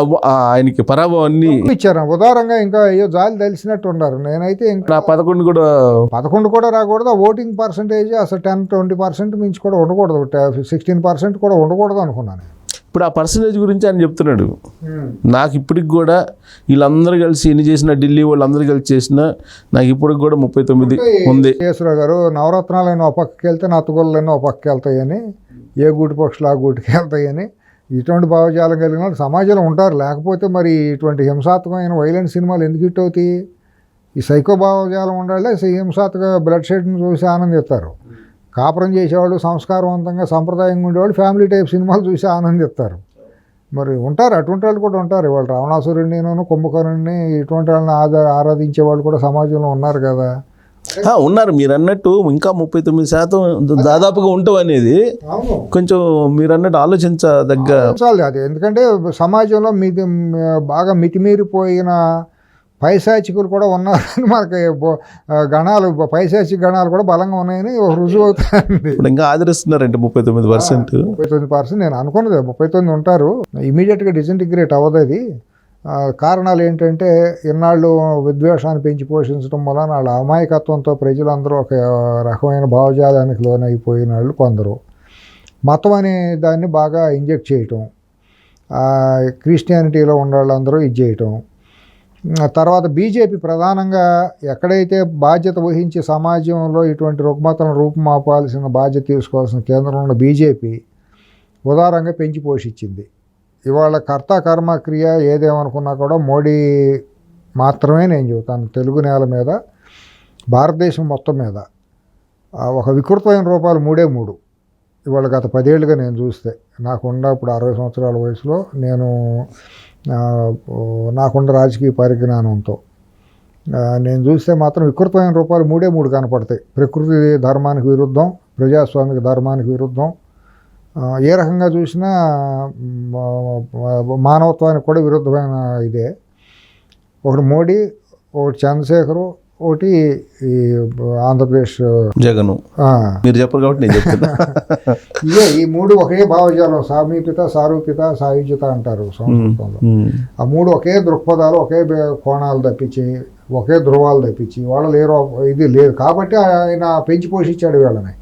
ఆయనకి పరాభవాన్ని ఇచ్చారు. ఉదారంగా ఇంకా అయ్యో జాలి తెలిసినట్టు ఉన్నారు. నేనైతే ఇంకా 11 కూడా రాకూడదు. ఓటింగ్ పర్సంటేజ్ అసలు 10-20% మించి కూడా ఉండకూడదు, 16% కూడా ఉండకూడదు అనుకున్నాను. ఇప్పుడు ఆ పర్సంటేజ్ గురించి ఆయన చెప్తున్నాడు. నాకు ఇప్పటికి కూడా వీళ్ళందరూ కలిసి ఎన్ని చేసినా, ఢిల్లీ వాళ్ళందరూ కలిసి చేసినా నాకు ఇప్పటికి కూడా 39 ఉంది. కేసరావు గారు నవరత్నాలైనా ఒక పక్కకి వెళ్తే నత్తగొల్లైనా ఒక పక్కకి వెళ్తాయని, ఏ గూటి పక్షులు ఆ గూటికి వెళ్తాయని ఇటువంటి భావజాలం కలిగిన వాళ్ళు సమాజంలో ఉంటారు. లేకపోతే మరి ఇటువంటి హింసాత్మకమైన వైలెంట్ సినిమాలు ఎందుకు హిట్ అవుతాయి? ఈ సైకో భావజాలం ఉండాలి. హింసాత్మక బ్లడ్ షెడ్ని చూసి ఆనందిస్తారు. కాపురం చేసేవాళ్ళు, సంస్కారవంతంగా సంప్రదాయంగా ఉండేవాళ్ళు ఫ్యామిలీ టైప్ సినిమాలు చూసి ఆనందిస్తారు. మరి ఉంటారు, అటువంటి వాళ్ళు కూడా ఉంటారు. ఇవాళ రావణాసురుడిని, కుంభకర్ణుడిని ఇటువంటి వాళ్ళని ఆరాధించే వాళ్ళు కూడా సమాజంలో ఉన్నారు కదా. ఉన్నారు. మీరు అన్నట్టు ఇంకా 39% దాదాపుగా ఉంటాం అనేది కొంచెం మీరు అన్నట్టు ఆలోచించదగ్గ. అది ఎందుకంటే సమాజంలో బాగా మితిమీరిపోయిన పైశాచికులు కూడా ఉన్నారని మనకి గణాలు, పైశాచిక గణాలు కూడా బలంగా ఉన్నాయని రుజువు అవుతుంది. ఇంకా ఆదరిస్తున్నారంటే 39% నేను అనుకున్నది 39 ఉంటారు. ఇమీడియట్గా డిసింటిగ్రేట్ అవ్వదు. అది కారణాలు ఏంటంటే ఇన్నాళ్ళు విద్వేషాన్ని పెంచి పోషించడం వలన వాళ్ళ అమాయకత్వంతో ప్రజలందరూ ఒక రకమైన భావజాలానికి లోనైపోయిన వాళ్ళు కొందరు. మతం అనే దాన్ని బాగా ఇంజెక్ట్ చేయటం, క్రిస్టియానిటీలో ఉన్న వాళ్ళందరూ ఇది చేయటం. తర్వాత బీజేపీ ప్రధానంగా ఎక్కడైతే బాధ్యత వహించి సమాజంలో ఇటువంటి రుగ్మతలను రూపుమాపాల్సిన బాధ్యత తీసుకోవాల్సిన కేంద్రంలో ఉన్న బీజేపీ ఉదారంగా పెంచి పోషించింది. ఇవాళ కర్త కర్మ క్రియ ఏదేమనుకున్నా కూడా మోడీ మాత్రమే నేను చెబుతాను. తెలుగు నేల మీద, భారతదేశం మొత్తం మీద ఒక వికృతమైన రూపాలు 3 ఇవాళ గత 10 ఏళ్ళుగా నేను చూస్తే, నాకున్న ఇప్పుడు 60 సంవత్సరాల వయసులో నాకున్న రాజకీయ పరిజ్ఞానంతో నేను చూస్తే మాత్రం వికృతమైన రూపాలు 3 కనపడతాయి. ప్రకృతి ధర్మానికి విరుద్ధం, ప్రజాస్వామిక ధర్మానికి విరుద్ధం, ఏ రకంగా చూసినా మానవత్వానికి కూడా విరుద్ధమైన ఇదే. ఒకటి మోడీ, ఒకటి చంద్రశేఖరు, ఒకటి ఈ ఆంధ్రప్రదేశ్ జగను. మీరు చెప్పరు కాబట్టి నేను చెప్తున్నా. ఇదే ఈ మూడు ఒకే భావజాలం, సామీప్యత, సారూప్యత, సాయుజ్యత అంటారు సంస్కృతంలో. ఆ మూడు ఒకే దృక్పథాలు, ఒకే కోణాలు తప్పించి, ఒకే ధృవాలు తప్పించి వాళ్ళు లేరు, ఇది లేదు. కాబట్టి ఆయన పెంచి పోషించాడు వీళ్ళని.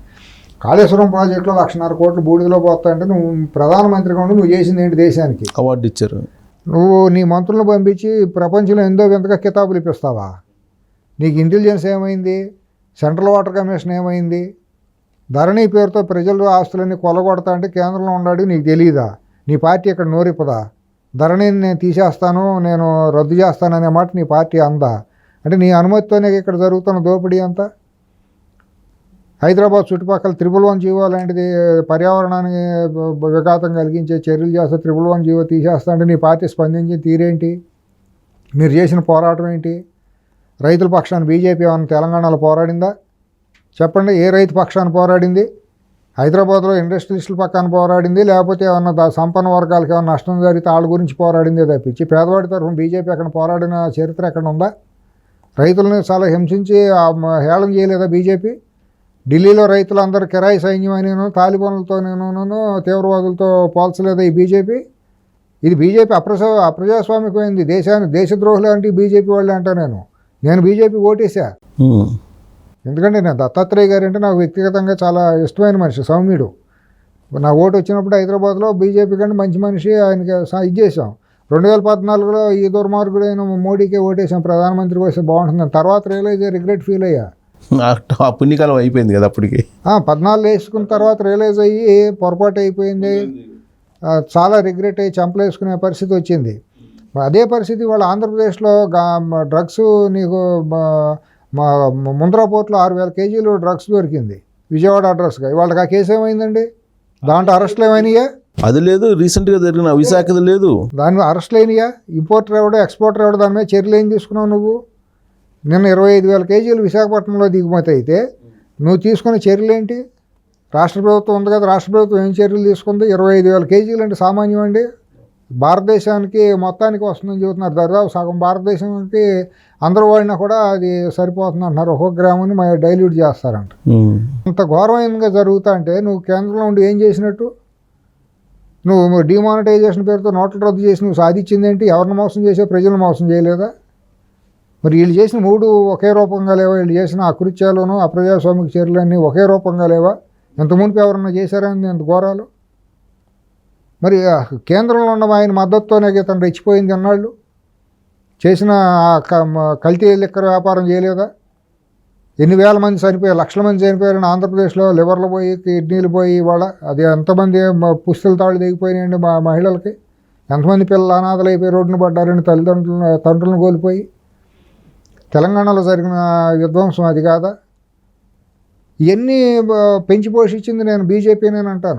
కాళేశ్వరం ప్రాజెక్టులో 1,50,000 కోట్లు బూడిదలో పోతాయంటే నువ్వు ప్రధానమంత్రిగా ఉండి నువ్వు చేసింది ఏంటి దేశానికి? అవార్డు ఇచ్చారు. నువ్వు నీ మంత్రులను పంపించి ప్రపంచంలో ఎంతో వింతగా కితాబులు ఇప్పిస్తావా? నీకు ఇంటెలిజెన్స్ ఏమైంది? సెంట్రల్ వాటర్ కమిషన్ ఏమైంది? ధరణి పేరుతో ప్రజలు ఆస్తులన్నీ కొలగొడతా అంటే కేంద్రంలో ఉన్నాడు, నీకు తెలియదా? నీ పార్టీ ఇక్కడ నోరిప్పదా? ధరణిని నేను తీసేస్తాను, నేను రద్దు చేస్తాననే మాట నీ పార్టీ అందా? అంటే నీ అనుమతితోనే ఇక్కడ జరుగుతున్న దోపిడీ అంతా. హైదరాబాద్ చుట్టుపక్కల 111 జీవో లాంటిది పర్యావరణానికి విఘాతం కలిగించే చర్యలు చేస్తే 111 జీవో తీసేస్తా అంటే నీ పార్టీ స్పందించిన తీరేంటి? మీరు చేసిన పోరాటం ఏంటి? రైతుల పక్షాన్ని బీజేపీ ఏమన్నా తెలంగాణలో పోరాడిందా? చెప్పండి, ఏ రైతు పక్షాన్ని పోరాడింది? హైదరాబాద్లో ఇండస్ట్రియలిస్టుల పక్కన పోరాడింది, లేకపోతే ఏమన్నా సంపన్న వర్గాలకు ఏమన్నా నష్టం జరిగితే వాళ్ళ గురించి పోరాడిందే తప్పించి పేదవాడి తరఫున బీజేపీ అక్కడ పోరాడిన చరిత్ర ఎక్కడ ఉందా? రైతులను చాలా హింసించి హేళన చేయలేదా బీజేపీ? ఢిల్లీలో రైతులందరూ కిరాయి సైన్యం అని తాలిబాన్లతో నేను తీవ్రవాదులతో పోల్చలేదా ఈ బీజేపీ? ఇది బీజేపీ అప్రజాస్వామికమైంది, దేశద్రోహులు అంటే బీజేపీ వాళ్ళే అంటా. నేను బీజేపీ ఓటేసా. ఎందుకంటే నేను దత్తాత్రేయ గారు అంటే నాకు వ్యక్తిగతంగా చాలా ఇష్టమైన మనిషి, సౌమ్యుడు. నా ఓటు వచ్చినప్పుడు హైదరాబాద్లో బీజేపీ కంటే మంచి మనిషి, ఆయనకి ఇది చేసాం. 2014లో ఈ దుర్మార్గుడైన మోడీకే ఓటేసాం, ప్రధానమంత్రి వస్తే బాగుంటుందని. తర్వాత రిగ్రెట్ ఫీల్ అయ్యా. ఆ పుణ్యకాలం అయిపోయింది కదా అప్పటికి. 14 వేసుకున్న తర్వాత రియలైజ్ అయ్యి పొరపాటు అయిపోయింది, చాలా రిగ్రెట్ అయ్యి చంపలేసుకునే పరిస్థితి వచ్చింది. అదే పరిస్థితి వాళ్ళ ఆంధ్రప్రదేశ్లో డ్రగ్స్ నీకు ముంద్రా పోర్ట్లో 6,000 కేజీలు డ్రగ్స్ దొరికింది విజయవాడ అడ్రస్గా. వాళ్ళకి ఆ కేసు ఏమైందండి? దాంట్లో అరెస్టులు ఏమైనాయా? అది లేదు. రీసెంట్గా జరిగిన విశాఖది లేదు, దాని అరెస్టులు అయినాయా? ఇంపోర్టర్ ఎవడో, ఎక్స్పోర్టర్ ఎవడో, దాని మీద చర్యలు ఏం తీసుకున్నావు నువ్వు? నిన్న 25,000 కేజీలు విశాఖపట్నంలో దిగుమతి అయితే నువ్వు తీసుకున్న చర్యలు ఏంటి? రాష్ట్ర ప్రభుత్వం ఉంది కదా, రాష్ట్ర ప్రభుత్వం ఏం చర్యలు తీసుకుంది? 25,000 కేజీలు అంటే సామాన్యం అండి? భారతదేశానికి మొత్తానికి వస్తుందని చెబుతున్నారు. దాదాపు సగం భారతదేశానికి అందరూ వాడినా కూడా అది సరిపోతుంది అంటున్నారు. ఒక్కొక్క గ్రామాన్ని డైల్యూట్ చేస్తారంట. అంత ఘోరమైనగా జరుగుతా అంటే నువ్వు కేంద్రంలో ఉండి ఏం చేసినట్టు? నువ్వు డిమానిటైజేషన్ పేరుతో నోట్లు రద్దు చేసి నువ్వు సాధించింది ఏంటి? ఎవరిని మోసం చేసావు? ప్రజలను మోసం చేయలేదా? మరి వీళ్ళు చేసిన 3 ఒకే రూపంగా లేవా? వీళ్ళు చేసిన అకృత్యాలను, అప్రజాస్వామిక చర్యలన్నీ ఒకే రూపంగా లేవా? ఎంత మునిపి ఎవరన్నా చేశారని ఎంత ఘోరాలు? మరి కేంద్రంలో ఉన్న ఆయన మద్దతుతోనే ఇతను రెచ్చిపోయింది అన్నాళ్ళు. చేసిన కల్తీ లిక్కర్ వ్యాపారం చేయలేదా? ఎన్ని వేల మంది చనిపోయారు, లక్షల మంది చనిపోయారని ఆంధ్రప్రదేశ్లో. లివర్లు పోయి, కిడ్నీలు పోయి, ఇవాళ అది ఎంతమంది పుస్తల తాళ్ళు దిగిపోయినాయండి మా మహిళలకి. ఎంతమంది పిల్లలు అనాథలు అయిపోయి రోడ్డును పడ్డారని తండ్రులను కోల్పోయి. తెలంగాణలో జరిగిన విధ్వంసం అది కాదా? ఇవన్నీ పెంచి పోషించింది నేను బీజేపీనే అంటాను.